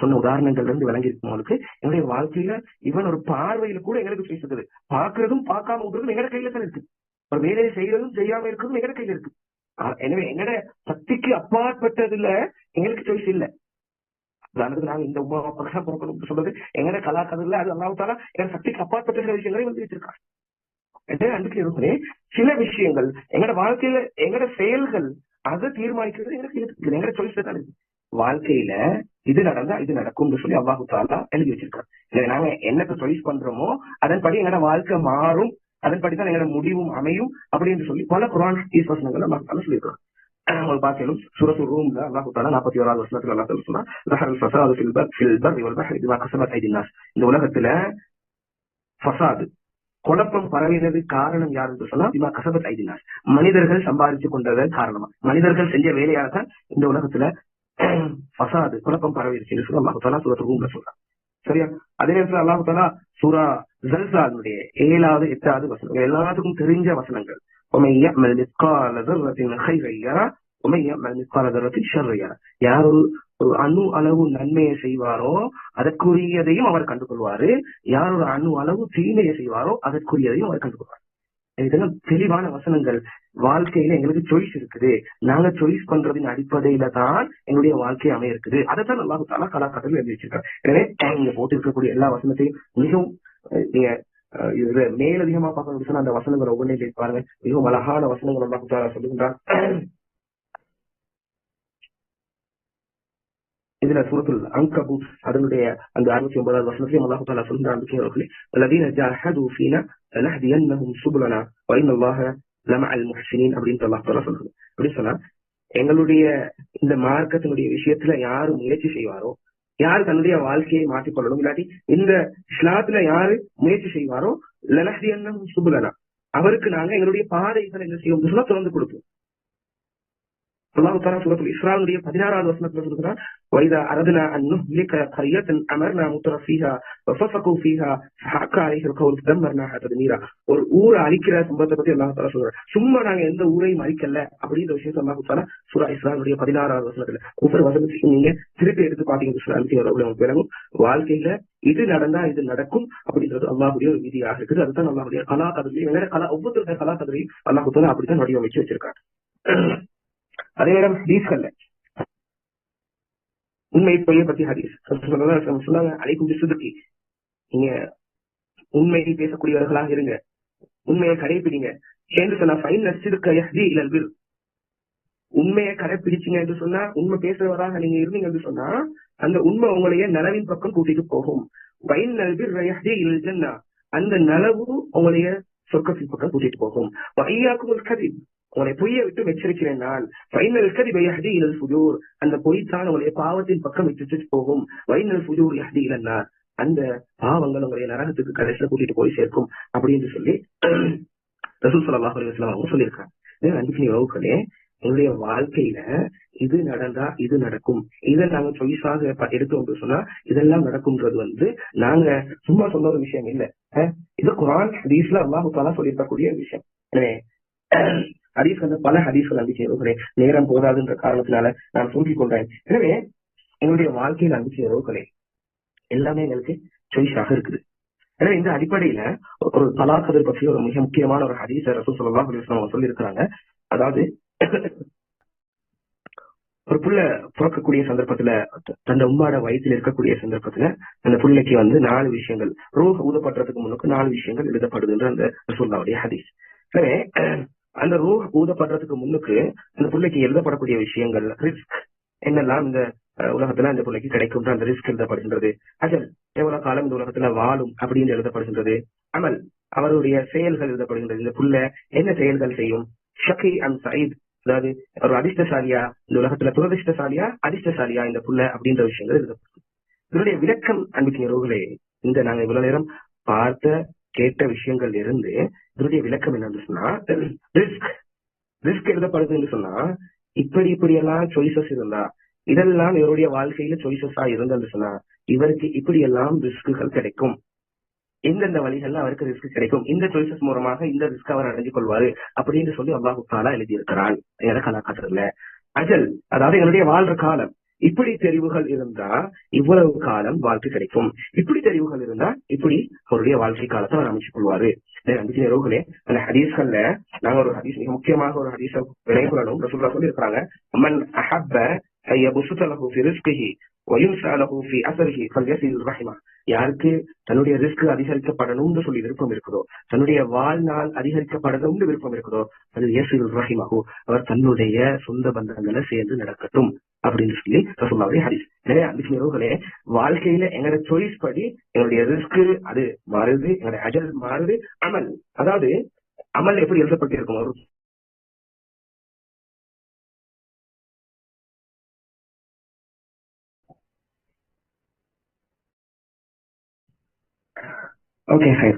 சொன்ன உதாரணங்கள்ல இருந்து விளங்கி இருக்கவங்களுக்கு என்னுடைய வாழ்க்கையில இவன் ஒரு பார்வையில கூட எங்களுக்கு சாய்ஸ் இருக்குது. பாக்குறதும் பார்க்காம விடுறதும் எங்கட கையில தான் இருக்கு. ஒரு வேலையை செய்யறதும் செய்யாம இருக்கிறதும் எங்கட கையில இருக்கு. எனவே எங்கட சக்திக்கு அப்பாற்பட்டதுல எங்களுக்கு சாய்ஸ் இல்லை. உதாரணத்துக்கு நாங்க இந்த பொறுக்கணும் சொல்றது எங்கட கலாக்கதிரில அது அல்லாஹ்தாலா எங்க சக்திக்கு அப்பாற்பட்ட சில விஷயங்களை வந்து வச்சிருக்காங்க. அன்றைக்கு இருக்கிறே சில விஷயங்கள் எங்கட வாழ்க்கையில எங்கட செயல்கள் அதை தீர்மானிக்கிறது எங்களுக்கு எங்கட சாய்ஸ் தான் இருக்கு. வாழ்க்கையில இது நடந்தா இது நடக்கும் சொல்லி அல்லாஹு தாலா எழுதி வச்சிருக்காங்க. நாங்க என்னத்தை சாய்ஸ் பண்றோமோ அதன்படி எங்கட வாழ்க்கை மாறும், அதன்படிதான் எங்கட முடிவும் அமையும் அப்படின்னு சொல்லி பல குர்ஆன் வசனங்கள் அல்லாஹ் தாலா சொல்லியிருக்காங்க. பாத்தீங்கன்னா சூரத்து ரூம்ல அல்லாஹ் தஆலா 41வது வசனத்துல அல்லாஹ் தஆலா சொல்றான், ظهر الفساد في البر والبحر بما كسبت ايدي الناس. இந்த உலகத்துல ஃபசாத் குழப்பம் பரவினது காரணம் யாருன்னு சொன்னா பிமா கசபத் ஐதி நாஸ், மனிதர்கள் சம்பாதிச்சு கொண்டதன் காரணமா, மனிதர்கள் செஞ்ச வேலையாக தான் இந்த உலகத்துல ஃபசாது குழப்பம் பரவிடுச்சுன்னு சொல்லி அல்லாஹ் தஆலா சூரத்து ரூம்ல சொல்றான். சரியா, அதே நேரத்துல அல்லாஹ் தஆலா சூரா ஜல்சாலுடைய 7வது 8வது வசனம் எல்லாத்துக்கும் தெரிஞ்ச வசனங்கள். ومن يعمل مثقال ذرة خيرا يره ومن يعمل مثقال ذرة شرا يره. யார் ஒரு அணு அளவு நன்மையை செய்வாரோ அதற்குரியதையும் அவர் கண்டுகொள்வாரு, யார் ஒரு அணு அளவு தீமையை செய்வாரோ அதற்குரியதையும் அவர் கண்டுகொள்வார். இதெல்லாம் தெளிவான வசனங்கள். வாழ்க்கையில எங்களுக்கு சாய்ஸ் இருக்குது, நாங்க சாய்ஸ் பண்றதின் அடிப்படையில தான் எங்களுடைய வாழ்க்கை அமைய இருக்குது. அதைத்தான் அல்லாஹ் தஆலா கலாக்கதிரில் எழுதி வச்சிருக்காரு. எனவே நீங்க போட்டு இருக்கக்கூடிய எல்லா வசனத்தையும் மிகவும் நீங்க இதுல மேலதிகமா பார்க்கணும்னு சொன்னா அந்த வசனங்கள் ஒவ்வொன்றையும் பாருங்க, மிகவும் அழகான வசனங்கள் அல்லாஹ் தஆலா சொல்லுகின்றார். இதுல சூரத்துல் அன்கபூத் அதனுடைய அந்த 69வது வசனத்தையும் அல்லாஹ் தஆலா சொல்றான், الذين جاهدوا فينا لنهدينهم سبلنا وان الله لمع المحسنين அப்படின்னு அல்லாஹ் தஆலா சொல்றாரு. அப்படி சொன்னா எங்களுடைய இந்த மார்க்கத்தினுடைய விஷயத்துல யாரு முயற்சி செய்வாரோ, யாரு தன்னுடைய வாழ்க்கையை மாற்றிக்கொள்ளணும், இல்லாட்டி இந்த இஸ்லாத்துல யாரு முயற்சி செய்வாரோ லனஹ்தியன்னஹும் சுபுலனா, அவருக்கு நாங்க எங்களுடைய பாதைகளை என்ன செய்வோம் சொன்னா திறந்து கொடுப்போம். அல்லாஹ் தஆலா சூரத்துல் இஸ்ராவுடைய 16வது வசனத்துல சொல்றான், வைதா அரதுனா அன் நுஹ்லிக கரியத்தன் அமர்னா முத்ரஃபீஹா வஃபஸகு ஃபீஹா ஃபஹக்க அலைஹில் கௌல் தம்மர்னாஹா தத்மீரா. ஒரு ஊரை அழிக்கிற சம்பவத்தை பத்தி அல்லாஹ் தஆலா சொல்றான். சும்மா நாங்க எந்த ஊரையும் அழிக்கல அப்படின்ற விஷயத்தை அல்லாஹ் தஆலா சூரா இஸ்ராவுடைய 16வது வசனத்துல ஒவ்வொரு வசனத்தையும் நீங்க திருப்பி எடுத்து பாத்தீங்கன்னா வாழ்க்கையில இது நடந்தா இது நடக்கும் அப்படின்றது அல்லாஹ்வுடைய ஒரு விதியாக இருக்குது. அதுதான் அல்லாஹ்வுடைய கலாக்கதிரில் ஒவ்வொருத்தருடைய கலாக்கதிரையும் அல்லாஹ் தஆலா அப்படித்தான் வடிவமைச்சு வச்சிருக்காங்க. அதே நேரம் ஹதீஸ்கள்ல உண்மை பொய்யை பத்தி ஹதீஸ் சொன்னாங்க, அலைக்கும் பிஸ்ஸித்கி, நீங்க உண்மையை பேசக்கூடியவர்களாக இருங்க, உண்மையை கடைபிடிங்க என்று சொன்னா ஃபைன் யஹ்தி இலல் பிர், உண்மையை கடைப்பிடிச்சீங்க என்று சொன்னா, உண்மை பேசுறவராக நீங்க இருந்தீங்க என்று சொன்னா, அந்த உண்மை உங்களைய நலவின் பக்கம் கூட்டிட்டு போகும். அந்த நலவு உங்களைய சொர்க்கத்தின் பக்கம் கூட்டிட்டு போகும். உங்களை பொய்யை விட்டு எச்சரிக்கிறேன் நான். அந்த பொய் தான் உங்களுடைய பாவத்தின் பக்கம் விட்டு போகும். அந்த பாவங்கள் உங்களுடைய நரகத்துக்கு கடைசியில கூட்டிட்டு போய் சேர்க்கும் அப்படின்னு சொல்லி ரசூல் ஸல்லல்லாஹு அலைஹி வஸல்லம் அவங்க சொல்லியிருக்காங்க. அன்புக்குரிய என்னுடைய வாழ்க்கையில இது நடந்தா இது நடக்கும், இதை நாங்க சாய்ஸாக எடுத்தோம் சொன்னா இதெல்லாம் நடக்கும்ன்றது நாங்க சும்மா சொன்ன ஒரு விஷயம் இல்ல. இது குர்ஆன் ஹதீஸ்ல அல்லாஹ் தஆலா சொல்லியிருக்கக்கூடிய விஷயம். எனவே ஹதீஸ்ல பல ஹதீஸ்கள் அன்புக்குரிய நேரம் போதாதுன்ற காரணத்தினால நான் சொல்லிக் கொண்டேன். எனவே எங்களுடைய வாழ்க்கையில் அன்புக்குரிய எல்லாமே எங்களுக்கு சாய்ஸாக இருக்குது. எனவே இந்த அடிப்படையில ஒரு தலாக் பற்றி ஒரு மிக முக்கியமான ஒரு ஹதீஸ ரசூல் ஸல்லல்லாஹு அலைஹி வஸல்லம் சொல்லி இருக்கிறாங்க. அதாவது ஒரு புள்ள பிறக்கக்கூடிய சந்தர்ப்பத்துல, தன் உம்மாட வயிற்றில் இருக்கக்கூடிய சந்தர்ப்பத்துல அந்த புள்ளைக்கு 4 விஷயங்கள், ரூஹ் ஊதப்படுறதுக்கு முன்னுக்கு 4 விஷயங்கள் எழுதப்படுதுன்ற அந்த ரசூலுல்லாஹ்வுடைய ஹதீஸ். எனவே அந்த ரூஹ் ஊதப்படுறதுக்கு முன்னுக்கு அந்த புள்ளைக்கு எழுதப்படக்கூடிய விஷயங்கள், ரிஸ்க் என்னெல்லாம் இந்த உலகத்துல அந்த பிள்ளைக்கு கிடைக்கும் அந்த ரிஸ்க் எழுதப்படுகின்றது. அஜல் எவ்வளவு காலம் இந்த உலகத்துல வாழும் அப்படின்னு எழுதப்படுகின்றது. அமல் அவருடைய செயல்கள் எழுதப்படுகின்றது. இந்த புள்ள என்ன செயல்கள் செய்யும். ஷகி அண்ட் சயீத், அதாவது ஒரு அதிர்ஷ்டசாலியா இந்த உலகத்துல, துரதிர்ஷ்டசாலியா அதிர்ஷ்டசாலியா இந்த புள்ள அப்படின்ற விஷயங்கள் எழுதப்படும். இதனுடைய விளக்கம் அன்புக்குரியவர்களே, இந்த நாங்க இவ்வளவு நேரம் பார்த்த கேட்ட விஷயங்கள் இருந்து இதனுடைய விளக்கம் என்னன்னு சொன்னா, ரிஸ்க் எழுதப்படுதுன்னு சொன்னா இப்படி எல்லாம் சாய்ஸஸ் இருந்தா, இதெல்லாம் இவருடைய வாழ்க்கையில சாய்ஸஸா இருந்தது சொன்னா இவருக்கு இப்படி எல்லாம் ரிஸ்க்குகள் கிடைக்கும், எந்தெந்த வழிகள்ல அவருக்கு ரிஸ்க் கிடைக்கும், இந்த சாய்ஸஸ் மூலமாக இந்த ரிஸ்க் அவர் அடைஞ்சு கொள்வாரு அப்படின்னு சொல்லி அல்லாஹ் தஆலா எழுதி இருக்கிறான் கலாக்காட்டுல. அஜல் அதாவது என்னுடைய வாழ்ற காலம், இப்படி தெரிவுகள் இருந்தா இவ்வளவு காலம் வாழ்க்கை கிடைக்கும், இப்படி தெரிவுகள் இருந்தா இப்படி அவருடைய வாழ்க்கை காலத்தை அவர் அமைச்சு கொள்வாரு. ரோகலே அந்த ஹதீஸ்கள்ல நாங்க ஒரு ஹதீஸ், மிக முக்கியமாக ஒரு ஹதீஸ விளையாடணும். ரசூலுல்லாஹ் சொல்லி இருக்கிறாங்க, மன் அஹப்ப யபசுத லஹு ஃபி ரிஸ்கிஹி வ யுன்ஸா லஹு ஃபி அஸரிஹி ஃபல்யஸில் ரஹிமா. யாருக்கு தன்னுடைய ரிஸ்க் அதிகரிக்கப்படணும்னு சொல்லி விருப்பம் இருக்குதோ, தன்னுடைய வாழ்நாள் அதிகரிக்கப்படணும்னு விருப்பம் இருக்குதோ, அது யஸில் ரஹிமஹு, அவர் தன்னுடைய சொந்த பந்தங்களை சேர்ந்து நடக்கட்டும் அப்படின்னு சொல்லி ரசூலுல்லாஹ்வுடைய ஹதீஸ். எனவே அன்புக்குரியவர்களே, வாழ்க்கையில எங்களோட சாய்ஸ் படி எங்களுடைய ரிஸ்க் அது மாறுது, எங்களுடைய அஜல் மாறுது. அமல் அதாவது அமல் எப்படி எழுதப்பட்டிருக்கும், ஒரு ஓகே சார்.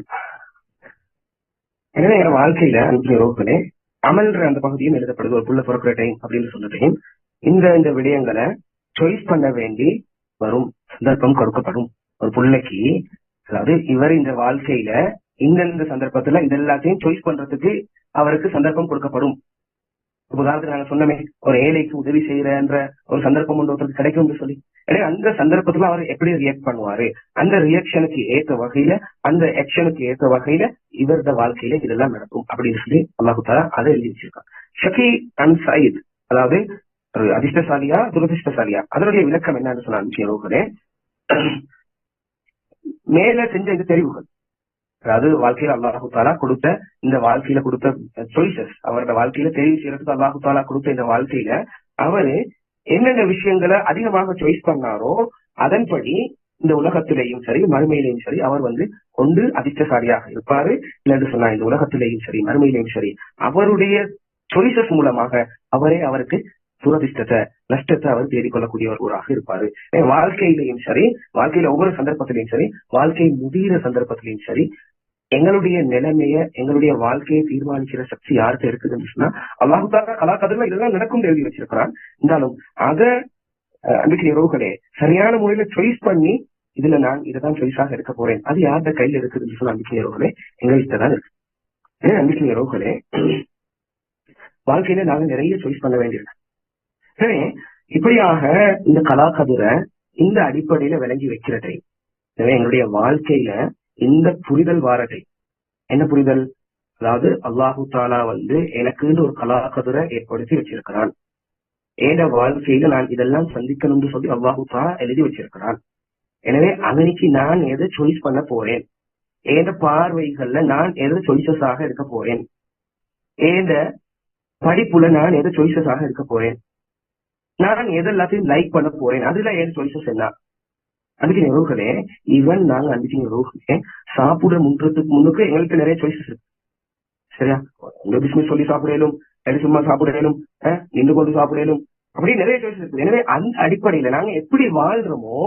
எனவே என் வாழ்க்கையில அன்புக்குரியவர்களே அமல்ன்ற அந்த பகுதியும் எழுதப்படுது. ஒரு புள்ள பிறக்கிற டைம் அப்படின்னு சொல்லிட்டேன். இந்த விடயங்களை சாய்ஸ் பண்ண வேண்டி வரும் சந்தர்ப்பம் கொடுக்கப்படும். ஒரு பிள்ளைக்கு, அதாவது இவர் இந்த வாழ்க்கையில இந்த சந்தர்ப்பத்துல இது எல்லாத்தையும் சாய்ஸ் பண்றதுக்கு அவருக்கு சந்தர்ப்பம் கொடுக்கப்படும். உதாரணத்துக்கு நாங்க சொன்னமே, ஒரு ஏழைக்கு உதவி செய்யறன்ற ஒரு சந்தர்ப்பம் ஒருத்தருக்கு கிடைக்கும் சொல்லி, எனவே அந்த சந்தர்ப்பத்துல அவர் எப்படி ரியாக்ட் பண்ணுவாரு, அந்த ரியாக்ஷனுக்கு ஏற்ற வகையில, அந்த ஆக்ஷனுக்கு ஏற்ற வகையில இவரது வாழ்க்கையில இதெல்லாம் நடக்கும் அப்படின்னு சொல்லி அல்லாஹ் தஆலா அதை எழுதி வச்சிருக்கான். ஷகி அண்ட் சயீத், அதாவது அதிர்ஷ்டசாலியா துரதிர்ஷ்டசாலியா, அதனுடைய விளக்கம் என்னன்னு சொன்னாங்க. மேல செஞ்ச இந்த தெரிவுகள், அதாவது வாழ்க்கையில அல்லாஹு தஆலா கொடுத்த இந்த வாழ்க்கையில கொடுத்த சாய்ஸஸ், அவரோட வாழ்க்கையில தெரிவு செய்யறதுக்கு அல்லாஹு தஆலா கொடுத்த இந்த வாழ்க்கையில அவரு என்னென்ன விஷயங்களை அதிகமாக சாய்ஸ் பண்ணாரோ அதன்படி இந்த உலகத்திலேயும் சரி மறுமையிலையும் சரி அவர் கொண்டு அதிர்ஷ்டசாலியாக இருப்பாரு. இல்லைன்னு சொன்னா இந்த உலகத்திலேயும் சரி மறுமையிலையும் சரி அவருடைய சாய்ஸஸ் மூலமாக அவருக்கு துரதிஷ்டத்தை நஷ்டத்தை அவர் தேடிக்கொள்ளக்கூடியவராக இருப்பாரு. வாழ்க்கையிலையும் சரி, வாழ்க்கையில ஒவ்வொரு சந்தர்ப்பத்திலையும் சரி, வாழ்க்கை முடிகிற சந்தர்ப்பத்திலையும் சரி, எங்களுடைய நிலைமைய எங்களுடைய வாழ்க்கையை தீர்மானிக்கிற சக்தி யாருக்கு இருக்குதுன்னு சொன்னா அல்லாஹ் தஆலா கலாக்கதிர்ல இதெல்லாம் நடக்கும் எழுதி வச்சிருக்கிறான். இருந்தாலும் அதை அன்றைக்கு ரோகலே சரியான முறையில சாய்ஸ் பண்ணி இதுல நான் இதைதான் சாய்ஸாக எடுக்க போறேன், அது யார்கிட்ட கையில இருக்குதுன்னு சொன்னா அன்றைக்கு ரோகலே எங்கள்கிட்ட தான் இருக்கு. ஏன்னா அன்றைக்கு ரோகலே வாழ்க்கையில நாங்க நிறைய சாய்ஸ் பண்ண வேண்டியிருக்கு. எனவே இப்படியாக இந்த கலாக்கதிரை இந்த அடிப்படையில விளங்கி வைக்கிறதை, எனவே எங்களுடைய வாழ்க்கையில இந்த புரிதல் வாரத்தை, என்ன புரிதல், அதாவது அல்லாஹு தஆலா எனக்குன்னு ஒரு கலாக்கதிரை ஏற்படுத்தி வச்சிருக்கிறான். ஏன வாழ்க்கையில நான் இதெல்லாம் சந்திக்கணும்னு சொல்லி அல்லாஹு தஆலா எழுதி வச்சிருக்கிறான். எனவே அதனைக்கு நான் எதை சாய்ஸ் பண்ண போறேன், ஏத பார்வைகள்ல நான் எதை சாய்ஸஸாக எடுக்க போறேன், ஏத படிப்புல நான் எதை சாய்ஸஸாக இருக்க போறேன், நான் எது எல்லாத்தையும் லைக் பண்ண போறேன், அதுல என் சாய்ஸஸ் என்ன. அதுக்கு உறவுகளே, ஈவன் நாங்க அன்னைக்கு உறவுகளே சாப்பிட முன்னுக்கு எங்களுக்கு நிறைய சாய்ஸஸ் இருக்கு. சரியா, இந்த பிஸ்மிஸ் சொல்லி சாப்பிடலும், சும்மா சாப்பிடலும், நின்று கொண்டு சாப்பிடலும், அப்படி நிறைய சாய்ஸஸ் இருக்கு. எனவே அந்த அடிப்படையில நாங்க எப்படி வாழ்றோமோ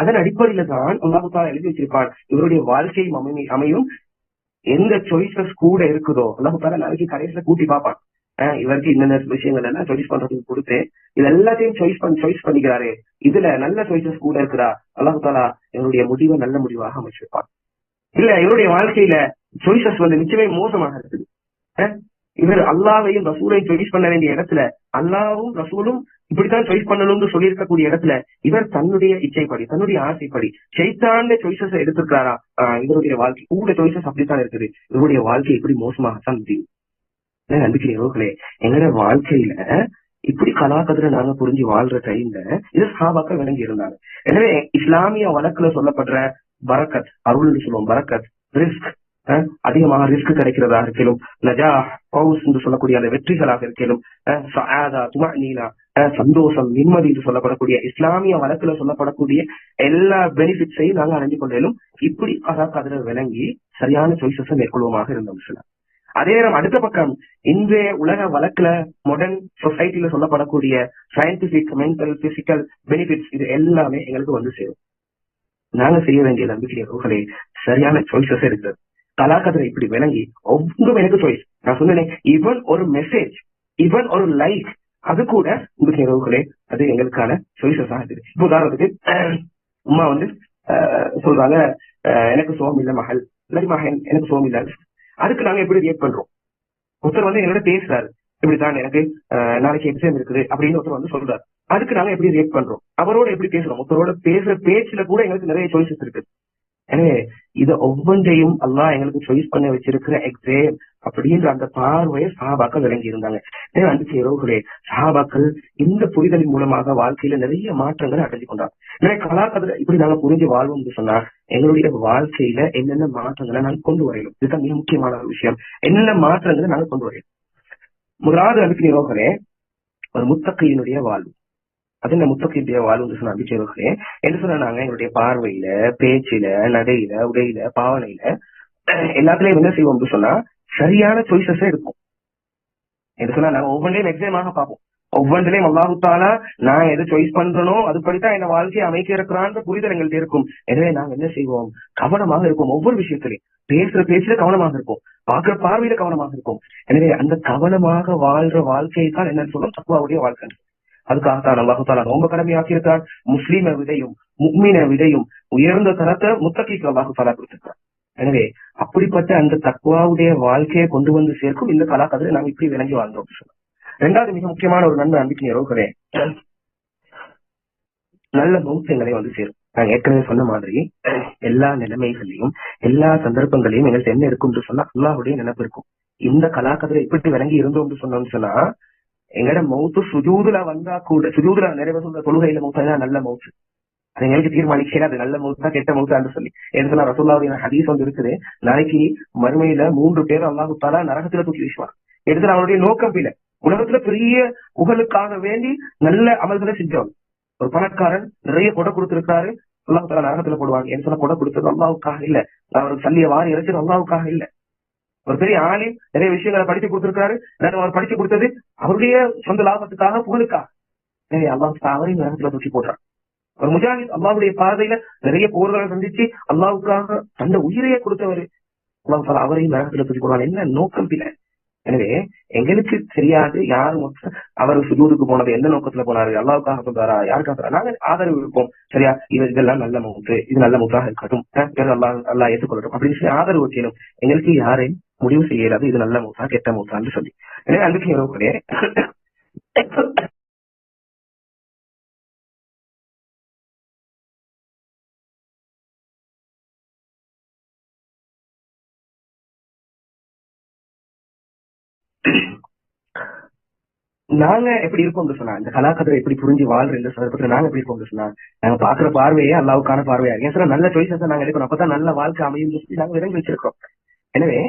அதன் அடிப்படையில தான் அல்லாஹ் தஆலா எழுதி வச்சிருப்பான் இவருடைய வாழ்க்கையும் அமையும். எந்த சாய்ஸஸ் கூட இருக்குதோ அல்லாஹ் தஆலா நாளைக்கு கடைசியில கூட்டி பார்ப்பான். இவருக்கு இன்னென்ன விஷயங்கள் எல்லாம் சாய்ஸ் பண்றதுக்கு கொடுத்து இது எல்லாத்தையும் சாய்ஸ் பண்ணிக்கிறாரு, இதுல நல்ல சாய்ஸஸ் கூட இருக்குதா, அல்லாஹ் தஆலா இவருடைய முடிவை நல்ல முடிவாக அமைச்சிருப்பான். இல்ல இவருடைய வாழ்க்கையில சாய்ஸஸ் நிச்சயமே மோசமாக இருக்குது, இவர் அல்லாஹ்வையும் ரசூலையும் சாய்ஸ் பண்ண வேண்டிய இடத்துல அல்லாஹ்வும் ரசூலும் இப்படித்தான் சாய்ஸ் பண்ணணும்னு சொல்லி இருக்கக்கூடிய இடத்துல இவர் தன்னுடைய இச்சைப்படி தன்னுடைய ஆசைப்படி சைத்தான சாய்ஸஸ் எடுத்திருக்காரா, இவருடைய வாழ்க்கை கூட சாய்ஸஸ் அப்படித்தான் இருக்குது. இவருடைய வாழ்க்கை இப்படி மோசமாகத்தான் முடியும். நம்பிக்கைகளே, எங்களோட வாழ்க்கையில இப்படி கலாக்கதிர நாங்க புரிஞ்சு வாழ்ற டைம்ல இது சஹாபாக்கள் விளங்கி இருந்தாங்க. எனவே இஸ்லாமிய வழக்குல சொல்லப்படுற பரக்கத், அருள்னு சொல்லுவோம், பரக்கத், ரிஸ்க், அதிகமாக ரிஸ்க் கிடைக்கிறதா இருக்கலும், நஜா பவுஸ் என்று சொல்லக்கூடிய அந்த வெற்றிகளாக இருக்கலும், சஆதா துமஅனீனா சந்தோஷம் நிம்மதி என்று சொல்லப்படக்கூடிய இஸ்லாமிய வழக்குல சொல்லப்படக்கூடிய எல்லா பெனிஃபிட்ஸையும் நாங்க அடைஞ்சு கொண்டாலும் இப்படி கலாக்கதிர விளங்கி சரியான சாய்ஸஸ் மேற்கொள்வோமாக இருந்தோம். அதே நேரம் அடுத்த பக்கம் இன்றைய உலக வழக்குல மாடர்ன் சொசைட்டில சொல்லப்படக்கூடிய சயின்டிபிக், மென்டல், பிசிக்கல் பெனிஃபிட்ஸ் இது எல்லாமே எங்களுக்கு சேரும். நாங்க செய்ய வேண்டிய நம்பிக்கைகளே சரியான சாய்ஸஸ் இருக்கிறது. கலாக்கதிரை இப்படி விளங்கி ஒவ்வொன்றும் எனக்கு சாய்ஸ். நான் சொன்னேன், ஈவன் ஒரு மெசேஜ், ஈவன் ஒரு லைக், அது கூட நம்பிக்கைகளே அது எங்களுக்கான சாய்ஸஸ் ஆகுது. இப்போ உதாரணத்துக்கு உமா சொல்றாங்க, எனக்கு சோகம் இல்ல மகள், இல்லாட்டி மகன் எனக்கு சோகம் இல்ல. அதுக்கு நாங்க எப்படி ரியாக்ட் பண்றோம்? ஒருத்தர் என்னோட பேசுறாரு, இப்படித்தான் எனக்கு நாளைக்கு எக்ஸாம் இருக்குது அப்படின்னு ஒருத்தர் சொல்றாரு. அதுக்கு நாங்க எப்படி ரியாக்ட் பண்றோம்? அவரோட எப்படி பேசுறோம்? ஒருத்தரோட பேசுற பேச்சுல கூட எங்களுக்கு நிறைய சாய்ஸஸ் இருக்கு. எனவே இத ஒவ்வொன்றையும் அல்லாஹ் எங்களுக்கு சாய்ஸ் பண்ண வச்சிருக்கிற எக்ஸாம் அப்படின்ற அந்த பார்வையை சஹாபாக்கள் விளங்கி இருந்தாங்க. அன்புக்குரிய உறவுகளே, சஹாபாக்கள் இந்த புரிதலின் மூலமாக வாழ்க்கையில நிறைய மாற்றங்களை அடைஞ்சு கொண்டாங்க. நிறைய கலாக்கதிர இப்படி நாங்க புரிஞ்சு வாழ்வோம் சொன்னா எங்களுடைய வாழ்க்கையில என்னென்ன மாற்றங்களை நாங்க கொண்டு வரையணும். இதுதான் மிக முக்கியமான ஒரு விஷயம். என்னென்ன மாற்றங்களை நாங்க கொண்டு வரையணும்? முதலாவது அன்புக்குரிய உறவுகளே, ஒரு முத்தகையினுடைய வாழ்வு. அது இந்த முத்தகையுடைய வாழ்வு சொன்ன அபிஷேகங்களே என்ன சொன்னா, நாங்க எங்களுடைய பார்வையில, பேச்சில, நடையில, உடையில, பாவனையில எல்லாத்துலயும் என்ன செய்வோம் சொன்னா சரியான சாய்ஸஸ் இருக்கும். என்ன சொன்னா நாங்க ஒவ்வொன்றையும் எக்ஸாமாக பார்ப்போம். ஒவ்வொன்றிலையும் அல்லாஹ் தஆலா நான் எதை சாய்ஸ் பண்றனோ அதுபடித்தான் என்ன வாழ்க்கையை அமைக்க இருக்கிறான்ற புரிதல் எங்கள்கிட்ட இருக்கும். எனவே நாங்க என்ன செய்வோம்? கவனமாக இருப்போம். ஒவ்வொரு விஷயத்திலையும் பேசுற பேச்சுல கவனமாக இருக்கும், பார்க்கிற பார்வையில கவனமாக இருக்கும். எனவே அந்த கவனமாக வாழ்ற வாழ்க்கையை தான் என்னன்னு சொல்லும் தக்வாவுடைய வாழ்க்கை. அதுக்காகத்தான் அல்லாஹ் தஆலா நோன்பு கடமையாக்கி இருக்கிறார். முஸ்லீமை விடையும் முஃமினை விடையும் உயர்ந்த தரத்தை முத்தகிக்கு அல்லாஹ் தஆலா கொடுத்திருக்கிறார். எனவே அப்படிப்பட்ட அந்த தக்வாவுடைய வாழ்க்கையை கொண்டு வந்து சேர்க்கும் இந்த கலாக்கதிரை நாங்க இப்படி விளங்கி வாழ்ந்தோம். இரண்டாவது மிக முக்கியமான ஒரு நன்மை அன்பின் உறவுகளே, நல்ல மௌத்தங்களை சேரும். நாங்க ஏற்கனவே சொன்ன மாதிரி எல்லா நிலைமைகளையும் எல்லா சந்தர்ப்பங்களையும் எங்களுக்கு என்ன இருக்கும் சொன்னா அல்லாஹ்வுடைய நினைப்பு இருக்கும். இந்த கலாக்கதிரை இப்படி விளங்கி இருந்தோம் சொன்னோம்னு சொன்னா எங்கட மௌத்து சுஜூதுல வந்தா கூட, சுஜூதுல நிறைய சொல்ற தொழுகையில மௌத்தா நல்ல மௌத்து, அது எங்களுக்கு தீர்மானிக்கல அது நல்ல மௌத்தா கெட்ட மௌத்தான்னு சொல்லி. என்ன ரசூலுல்லாஹி ஹதீஸ் இருக்குது, நாளைக்கு மறுமையில 3 பேர் அல்லாஹ் தஆலா நரகத்துல தூக்கி வீசுவார். எடுத்து அவருடைய நோக்கம் இல்ல, உலகத்துல பெரிய புகழுக்காக வேண்டி நல்ல அமல்களை செஞ்சவங்க. ஒரு பணக்காரன் நிறைய கொடை கொடுத்திருக்காரு, அல்லாஹ் தஆலா நரகத்துல போடுவாங்க. என்ன சொன்னா கொடை கொடுத்தது அல்லாஹ்வுக்காக இல்ல, அவருக்கு சல்லிய வாரி இறைச்சது அல்லாஹ்வுக்காக இல்ல. ஒரு பெரிய ஆலிம் நிறைய விஷயங்களை படிச்சு கொடுத்திருக்காரு, அவர் படிச்சு கொடுத்தது அவருடைய சொந்த லாபத்துக்காக, புகழுக்காக. எனவே அல்லாஹ் அவரையும் நரகத்துல தூக்கி போடுறார். ஒரு முஜாஹித் அல்லாஹ்வுடைய பாதையில நிறைய போர்களை சந்திச்சு அல்லாஹ்வுக்காக தந்த உயிரையே கொடுத்தவர், அல்லாஹ் அவரையும் நரகத்துல தூக்கி போடுவார். என்ன நோக்கம் இல்லை. எனவே எங்களுக்கு தெரியாது யாரு அவர் சுஜூதுக்கு போனது எந்த நோக்கத்துல போனாரு, அல்லாஹ்வுக்காக சொல்றாரா யாருக்காக, நாங்க ஆதரவு இருப்போம். சரியா, இதெல்லாம் நல்ல மௌத்து, இது நல்ல மௌத்தாக இருக்கட்டும், அல்லாஹ் ஏற்றுக்கொள்ளட்டும் அப்படின்னு சொல்லி ஆதரவு செய்யணும். எங்களுக்கு யாரையும் முடிவு செய்யறாது இது நல்ல மௌத்தா கெட்ட மௌத்தான்னு சொல்லி. எனவே அன்றைக்கு உறவுகளே, நாங்க எப்படி இருக்கோம் சொன்னா இந்த கலாக்கதிரை எப்படி புரிஞ்சு வாழ்ற இந்த சந்தர்ப்பத்துல நாங்க எப்படி இருக்கோம் சொன்னா நாங்க பாக்குற பார்வையே அல்லாவுக்கான பார்வையா இருக்கு. நல்ல சாய்ஸஸ் நாங்க எடுக்கணும், அப்பதான் நல்ல வாழ்க்கை அமையும் சொல்லி நாங்க விளங்கி வச்சிருக்கோம். எனவே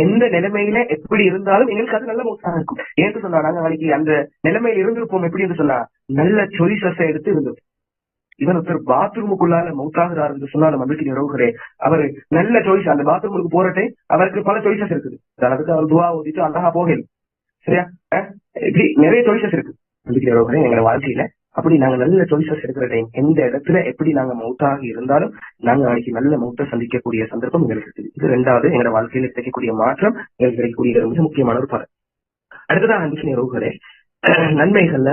எந்த நிலைமையில எப்படி இருந்தாலும் எங்களுக்கு அது நல்ல மௌத்தாக இருக்கும். ஏன்னு சொன்னா நாங்க நாளைக்கு அந்த நிலைமையில இருந்திருப்போம். எப்படி என்று சொன்னா நல்ல சாய்ஸஸ் எடுத்து இருந்தது. இவன் ஒருத்தர் பாத்ரூமுக்குள்ளால மௌத்தாகிறார் என்று சொன்னா நம்ம வீட்டுக்கு உறவுகிறே அவரு நல்ல சாய்ஸ். அந்த பாத்ரூமுக்கு போறட்டே அவருக்கு பல சாய்ஸஸ் இருக்குது. அதுக்கு அவர் துவா ஓதிட்டு அழகா போகல. சரியா? இப்படி நிறைய சாய்ஸஸ் இருக்கு வீட்டுக்கு உறவுகிறே எங்க வாழ்க்கையில. அப்படி நாங்க நல்ல சாய்ஸஸ் எடுக்கிற டைம் எந்த இடத்துல எப்படி நாங்க மௌத்தாக இருந்தாலும் நாங்க நாளைக்கு நல்ல மௌத்தை சந்திக்கக்கூடிய சந்தர்ப்பம் எங்களுக்கு இருக்குது. இது ரெண்டாவது எங்களோட வாழ்க்கையில கிடைக்கக்கூடிய மாற்றம், எங்களுக்கு கிடைக்கக்கூடிய மிக முக்கியமான ஒரு பலன். அடுத்ததான் அன்புக்குரிய உறவுகளே, நன்மைகள்ல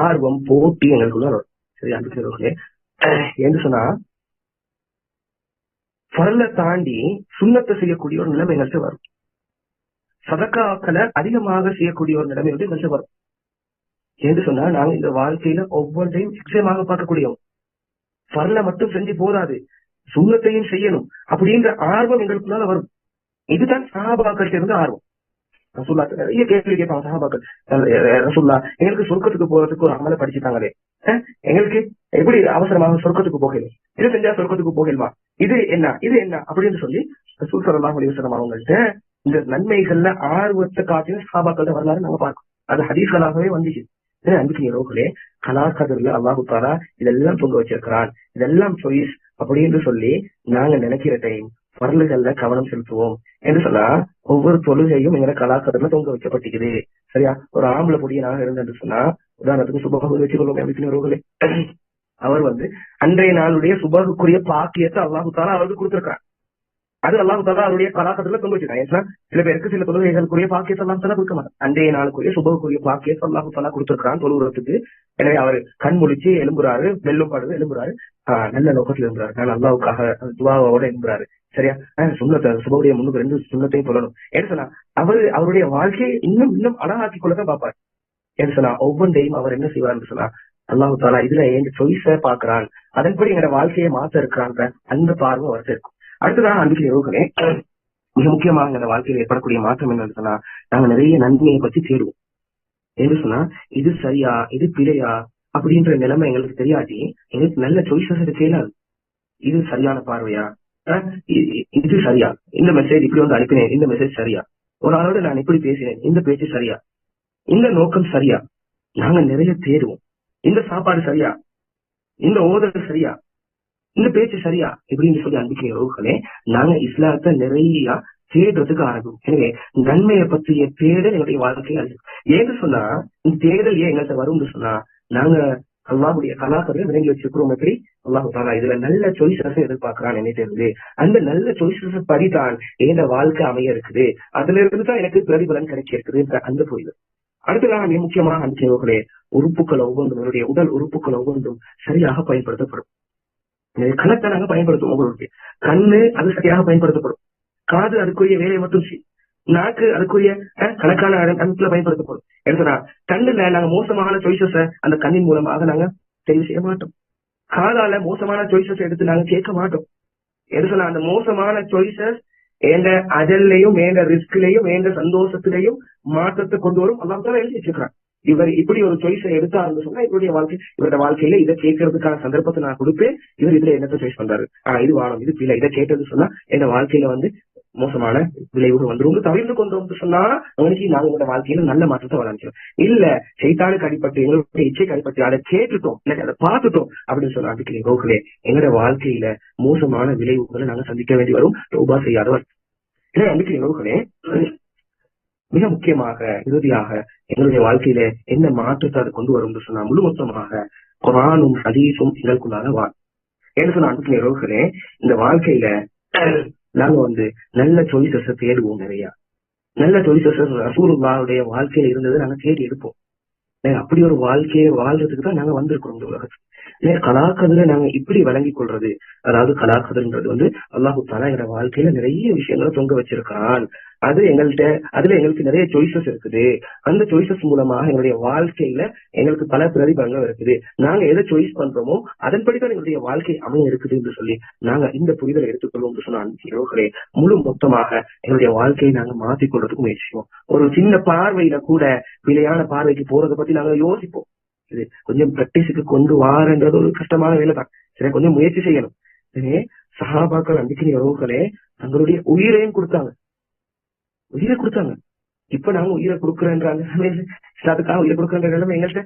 ஆர்வம் போட்டி எங்களுக்குள்ள வரும். சரி அன்புக்குரிய உறவுகளே, என்று சொன்னா பரல தாண்டி சுண்ணத்தை செய்யக்கூடிய ஒரு நிலைமை எங்கள்கிட்ட வரும். சதக்காக்களை அதிகமாக செய்யக்கூடிய ஒரு நிலைமை வந்து எங்கள்கிட்ட வரும். என்று சொன்னா நாங்க இந்த வாழ்க்கையில ஒவ்வொன்றையும் நிச்சயமாக பார்க்கக்கூடியோம். பரல மட்டும் செஞ்சு போதாது, சுண்ணத்தையும் செய்யணும் அப்படின்ற ஆர்வம் எங்களுக்குள்ளால வரும். இதுதான் சஹாபாக்கள் இருந்து ஆர்வம். ரசூல்லா நிறைய கேள்வி கேட்பாங்க சஹாபாக்கள். ரசூல்லா எங்களுக்கு சொர்க்கத்துக்கு போறதுக்கு ஒரு அமலை படிச்சுட்டாங்களே, எங்களுக்கு எப்படி அவசரமாக சொர்க்கத்துக்கு போகணும், இது செஞ்சா சொர்க்கத்துக்கு போகணுமா, இது என்ன இது என்ன அப்படின்னு சொல்லி ரசூல் ஸல்லல்லாஹு அலைஹி வஸல்லம் அவங்கள்ட்ட இந்த நன்மைகள்ல ஆர்வத்தை காட்டின சஹாபாக்கள் வரலாறு நாங்க பார்க்கணும். அது ஹதீஸ்களாகவே வந்துச்சு. அன்புக்குரிய உறவுகளே, கலாக்கதிரில அல்லாஹு தஆலா இதெல்லாம் தொங்க வச்சிருக்கிறான், இதெல்லாம் சாய்ஸ் அப்படின்னு சொல்லி நாங்க நினைக்கிற டைம் பரலுகள்ல கவனம் செலுத்துவோம். என்று சொன்னா ஒவ்வொரு தொழுகையும் எங்க கலாக்கதிரில தொங்க வைக்கப்பட்டிருக்குது. சரியா? ஒரு ஆம்பளை பொடியனாக இருந்தது சொன்னா, உதாரணத்துக்கு சுபகு வச்சுக்கொள்ளும் அன்புக்குரிய உறவுகளே, அவர் அன்றைய நாளுடைய சுபகுக்குரிய பாக்கியத்தை அல்லாஹு தஆலா அவருக்கு கொடுத்திருக்கார். அது அல்லாஹு தஆலா அவருடைய கலாக்கத்துல தொங்க வச்சிருக்காங்க. ஏன்னா சில பேருக்கு சில தொழுகைகளுக்குரிய பாக்கியத்தை அல்லாஹு தஆலா கொடுக்க மாட்டார். அன்றைய நாளுக்குரிய சுபகுக்குரிய பாக்கியத்தை அல்லாஹு தஆலா கொடுத்திருக்கான் தொழுகிறதுக்கு. எனவே அவர் கண் முழிச்சு எழும்புறாரு, வெல்லும் படுது எழும்புறாரு, நல்ல நோக்கத்துல எழும்புறாரு, நான் அல்லாஹ்வுக்காக துஆவோட எழும்புறாரு. சரியா? சுன்னத்தை சுபவுடைய முன்னுக்கு 2 சுன்னத்தையும் சொல்லணும். ஏன்னு சொன்னா அவருடைய வாழ்க்கையை இன்னும் இன்னும் அழகாக்கி கொள்ளதான் பார்ப்பார். ஏன்னு சொன்னா ஒவ்வொன்றையும் அவர் என்ன செய்வார்னு சொன்னா, அல்லாஹு தஆலா இதுல எங்க சாய்ஸ பாக்குறான், அதன்படி எங்க வாழ்க்கையை மாத்த இருக்கிறான்ற அந்த பார்வை அவர்கிட்ட இருக்கும். அடுத்ததான் அன்புக்குரிய உறவுகளே, மிக முக்கியமாக இந்த வாழ்க்கையில் ஏற்படக்கூடிய மாற்றம் என்னன்னு சொன்னா, நாங்க நிறைய நன்மையை பத்தி தேடுவோம். என்று சொன்னா இது சரியா இது பிழையா அப்படின்ற நிலைமை எங்களுக்கு தெரியாட்டி எங்களுக்கு நல்ல சாய்ஸஸ் கேளாது. இது சரியான பார்வையா, இது சரியா, இந்த மெசேஜ் இப்படி அனுப்பினேன், இந்த மெசேஜ் சரியா, ஒரு ஆளோட நான் இப்படி பேசினேன், இந்த பேச்சு சரியா, இந்த நோக்கம் சரியா, நாங்க நிறைய தேடுவோம். இந்த சாப்பாடு சரியா, இந்த ஓதல் சரியா, இந்த பேச்சு சரியா இப்படின்னு சொல்லி அன்புக்குரிய உறவுகளே, நாங்க இஸ்லாத்தை நிறைய தேடுறதுக்கு ஆரம்பிக்கும். எனவே நன்மையை பற்றிய தேடல் எங்களுடைய வாழ்க்கையை அழிக்கும். ஏன்னு சொன்னா இந்த தேடல் ஏன் எங்கள்கிட்ட வரும்னு சொன்னா, நாங்க அல்லாஹ்வுடைய கலாக்கத்தை விளங்கி வச்சிருக்கிறோம். எப்படி அல்லாஹு தஆலா இதுல நல்ல சாய்ஸஸ் எதிர்பார்க்கிறான் என்னை தெரிஞ்சு, அந்த நல்ல சாய்ஸஸ் படிதான் என் வாழ்க்கை அமைய இருக்குது, அதுல இருந்துதான் எனக்கு பிரதிபலன் கிடைக்க இருக்குது அந்த புரிதல். அடுத்ததாக மிக முக்கியமாக அன்புக்குரியவர்களே, உறுப்புகள் ஒவ்வொன்றும் என்னுடைய உடல் உறுப்புகள் ஒவ்வொன்றும் சரியாக பயன்படுத்தப்படும். கணத்தை நாங்க பயன்படுத்துவோம். உங்களுக்கு கண்ணு அது சரியாக பயன்படுத்தப்படும், காது அதுக்குரிய வேலையை மட்டும் நாக்கு அதுக்குரிய கணக்கான அமைப்புல பயன்படுத்தப்படும். எடுத்துனா கண்ணுல நாங்க மோசமான சாய்ஸஸ் அந்த கண்ணின் மூலமாக நாங்க தெரிவு செய்ய மாட்டோம். காதால மோசமான சாய்ஸஸ் எடுத்து நாங்க கேட்க மாட்டோம். எடுத்துனா அந்த மோசமான சாய்ஸஸ் எந்த அஜல்லையும் எந்த ரிஸ்க்லையும் எந்த சந்தோஷத்திலையும் மாற்றத்தை கொண்டு வரும். அல்லாஹ் தஆலா எழுதி வச்சிருக்கிறான். இவர் இப்படி ஒரு சாய்ஸை எடுத்தாருன்னு சொன்னா இவருடைய இவருடைய வாழ்க்கையில இதை கேட்கறதுக்கான சந்தர்ப்பத்தை நான் கொடுப்பேன். இவர் இதுல என்னத்தை சாய்ஸ் பண்றாரு, இது வானம் இது பிள்ளை, இதை கேட்டது சொன்னா என் வாழ்க்கையில மோசமான விளைவுகள் வந்துரும். தவிர்த்து கொண்டோம் சொன்னா அவனுக்கு நாங்க எங்களோட வாழ்க்கையில நல்ல மாற்றத்தை வளர்ச்சிடும். இல்ல சைத்தானுக்கு அடிப்பட்டு எங்களுடைய இச்சைக்கு அடிப்பட்டு அதை கேட்டுட்டோம் இல்லை அதை பார்த்துட்டோம் அப்படின்னு சொன்னா அதுக்கு ரோகளே எங்களோட வாழ்க்கையில மோசமான விளைவுகளை நாங்க சந்திக்க வேண்டி வரும். ரூபா செய்யாதவர் அதுக்கு ரோகளே, மிக முக்கியமாக இறுதியாக எங்களுடைய வாழ்க்கையில என்ன மாற்றத்தை அதை கொண்டு வரும் சொன்னா முழு மொத்தமாக குர்ஆனும் ஹதீஸும் எங்களுக்குள்ளாக ஏன்னு சொன்னா அதுக்கு ரோகளே, இந்த வாழ்க்கையில நாங்க நல்ல சாய்ஸஸ் தேடுவோம். நிறைய நல்ல சாய்ஸஸ் ரசூலுல்லாஹ்வுடைய வாழ்க்கையில இருந்தது நாங்க தேடி எடுப்போம். அப்படி ஒரு வாழ்க்கையை வாழ்றதுக்கு தான் நாங்க வந்திருக்கிறோம் இந்த உலகத்துக்கு. கலாக்கதிர நாங்க இப்படி வழங்கி கொள்றது, அதாவது கலாக்கதிர்ன்றது அல்லாஹு தஆலா எங்க வாழ்க்கையில நிறைய விஷயங்களை தொங்க வச்சிருக்கான். அது அதுல எங்களுக்கு நிறைய சாய்ஸஸ் இருக்குது. அந்த சாய்ஸஸ் மூலமாக எங்களுடைய வாழ்க்கையில எங்களுக்கு பல பிரதிபலங்கள் இருக்குது. நாங்க எதை சாய்ஸ் பண்றோமோ அதன்படிதான் எங்களுடைய வாழ்க்கை அமைய இருக்குது என்று சொல்லி நாங்க இந்த புரிதலை எடுத்துக்கொள்வோம் சொன்னா முழு மொத்தமாக எங்களுடைய வாழ்க்கையை நாங்க மாற்றிக் கொள்றதுக்கு முயற்சிப்போம். ஒரு சின்ன பார்வையில கூட பிழையான பார்வைக்கு போறதை பத்தி நாங்க யோசிப்போம். இது கொஞ்சம் பிராக்டிஸுக்கு கொண்டு வாரன்றது ஒரு கஷ்டமான வேலை தான். சரி, கொஞ்சம் முயற்சி செய்யணும். சஹாபாக்கள் அன்றைக்கு உறவுகளே தங்களுடைய உயிரையும் கொடுத்தாங்க. உயிரை கொடுத்தாங்க. இப்ப நாங்க உயிரை கொடுக்குறேன்றாங்க, இஸ்லாத்துக்காக உயிரை கொடுக்குற நிலைமை எங்கள்கிட்ட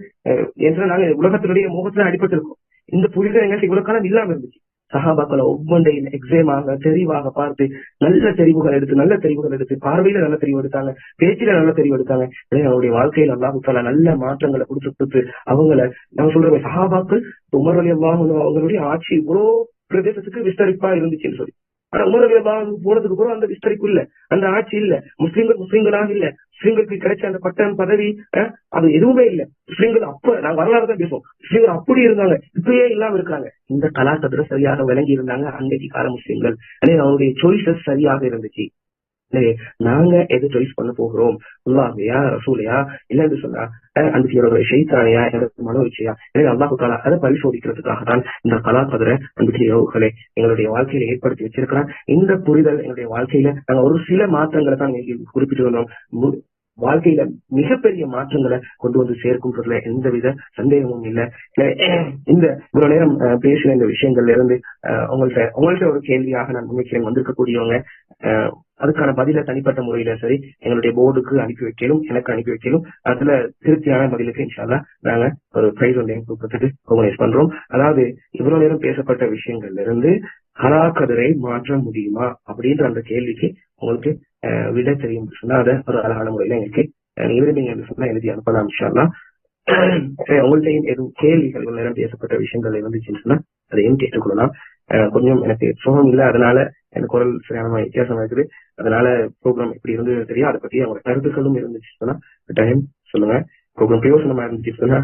என்ற நாங்க உலகத்தினுடைய முகத்துல அடிபட்டிருக்கோம். இந்த புரிதல் எங்கள்கிட்ட இவ்வளவு காலம் இல்லாம இருந்துச்சு. சஹாபாக்களை ஒவ்வொன்றையும் எக்ஸாமாக தெரிவாக பார்த்து நல்ல தெரிவுகள் எடுத்து பார்வையில நல்ல தெரிவு எடுத்தாங்க, பேச்சில நல்ல தெரிவு எடுத்தாங்க. அவருடைய வாழ்க்கையில அல்லாஹ் தஆலா நல்ல மாற்றங்களை கொடுத்து அவங்கள நாங்க சொல்றோம் சஹாபாக்கள் உமர் ரலியல்லாஹு அன்ஹு அவங்களுடைய ஆட்சி இவ்வளோ பிரதேசத்துக்கு விஸ்தரிப்பா இருந்துச்சுன்னு சொல்லி. ஆனா உமர் ரலியல்லாஹு அன்ஹு போனதுக்கு கூட அந்த விஸ்தரிப்பு இல்ல, அந்த ஆட்சி இல்ல, முஸ்லிம்களாக இல்ல, முஸ்லிம்களுக்கு கிடைச்ச அந்த பட்டம் பதவி அது எதுவுமே இல்ல. முஸ்லிம்கள் அப்ப நாங்க வரலாறு தான் பேசுவோம், முஸ்லிம்கள் அப்படி இருந்தாங்க, இப்பயே இல்லாம இருக்காங்க. இந்த கலாச்சாரத்துல சரியாக விளங்கி இருந்தாங்க அன்றைக்கு கால முஸ்லிம்கள். அவங்களுடைய சாய்ஸஸ் சரியாக இருந்துச்சு. நாங்க எது சாய்ஸ் பண்ண போகிறோம், அல்லாஹ்வையா ரசூலையா இல்லன்னு சொன்னா அந்த ஷைத்தானையா எனக்கு மனோ இச்சையா, எனவே அல்லாஹ் தஆலா அதை பரிசோதிக்கிறதுக்காக தான் இந்த கலாக்கதிரை அன்புகளே எங்களுடைய வாழ்க்கையில ஏற்படுத்தி வச்சிருக்கிறான். இந்த புரிதல் என்னுடைய வாழ்க்கையில நாங்க ஒரு சில மாற்றங்களை தான் குறிப்பிட்டு வந்தோம். வாழ்க்கையில மிகப்பெரிய மாற்றங்களை கொண்டு வந்து சேர்க்கும்ன்றதுல எந்தவித சந்தேகமும் இல்லை. இந்த இவ்வளவு நேரம் பேசின இந்த விஷயங்கள்ல இருந்து உங்கள்கிட்ட ஒரு கேள்வியாக நான் முன்வைக்கிறேன். வந்திருக்கக்கூடியவங்க அதுக்கான பதில தனிப்பட்ட முறையில சரி எங்களுடைய போர்டுக்கு அனுப்பி வைக்கலும், எனக்கு அனுப்பி வைக்கலும். அதுல திருப்தியான பதிலுக்கு இன்ஷா அல்லாஹ் நாங்க ஒரு பிரைஸ் ஒன்றை கொடுக்கறதுக்கு ஆர்கனைஸ் பண்றோம். அதாவது இவ்வளவு நேரம் பேசப்பட்ட விஷயங்கள்ல இருந்து கலாக்கதிரை மாற்ற முடியுமா அப்படின்ற அந்த கேள்விக்கு உங்களுக்கு விட தெரியும் சொன்னா அதை ஒரு அழகான முறையில எங்களுக்கு விரும்பிங்க சொன்னா எழுதி அனுப்பலாம் இன்ஷா அல்லாஹ். உங்கள்கிட்ட எதுவும் கேள்விகள் நேரம் பேசப்பட்ட விஷயங்கள் இருந்துச்சுன்னு சொன்னா அதையும் கேட்டுக்கொள்ளலாம். கொஞ்சம் எனக்கு சுகம் இல்லை, அதனால எனக்கு குரல் சரியான வித்தியாசமா இருக்குது. அதனால ப்ரோக்ராம் எப்படி இருந்து தெரியும், அதை பத்தி அவங்க கருத்துக்களும் இருந்துச்சு சொன்னா டைம் சொல்லுங்க. ப்ரோக்ராம் பிரயோசனமா இருந்துச்சு சொன்னா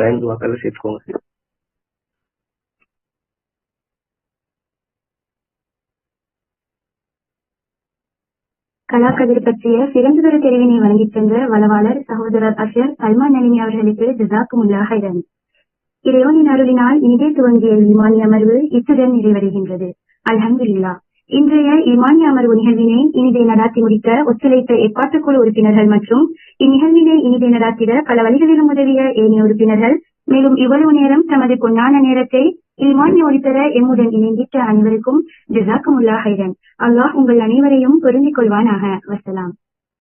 டைம் வாக்கால சேர்த்துக்கோங்க. கலாக்கதிர் பற்றிய சிறந்ததொரு தெரிவினை வழங்கிச் சென்ற வளவாளர் சகோதரர் அஷர் சல்மான் நலிமி அவர்களுக்கு ஜஸாக்குமுல்லாஹ் ஹைரன். இறைவனின் அருளினால் இனிதே துவங்கிய ஈமானிய அமர்வு இத்துடன் நிறைவடைகின்றது. அல்ஹம்துலில்லாஹ். இன்றைய ஈமானிய அமர்வு நிகழ்வினை இனிதே நடாத்தி முடித்த ஒத்துழைத்த ஏற்பாட்டுக்குழு உறுப்பினர்கள் மற்றும் இந்நிகழ்வினை இனிதே நடாத்திட பல வழிகளிலும் உதவிய ஏனைய உறுப்பினர்கள், மேலும் இவ்வளவு நேரம் தமது பொன்னான நேரத்தை ஈமானிய ஒளிபெற எம்முடன் இணைந்திட்ட அனைவருக்கும் ஜஸாக்குமுல்லாஹ் ஹைரன். அல்லாஹ் உங்கள் அனைவரையும் பொருந்திக் கொள்வானாக. வஸ்ஸலாம்.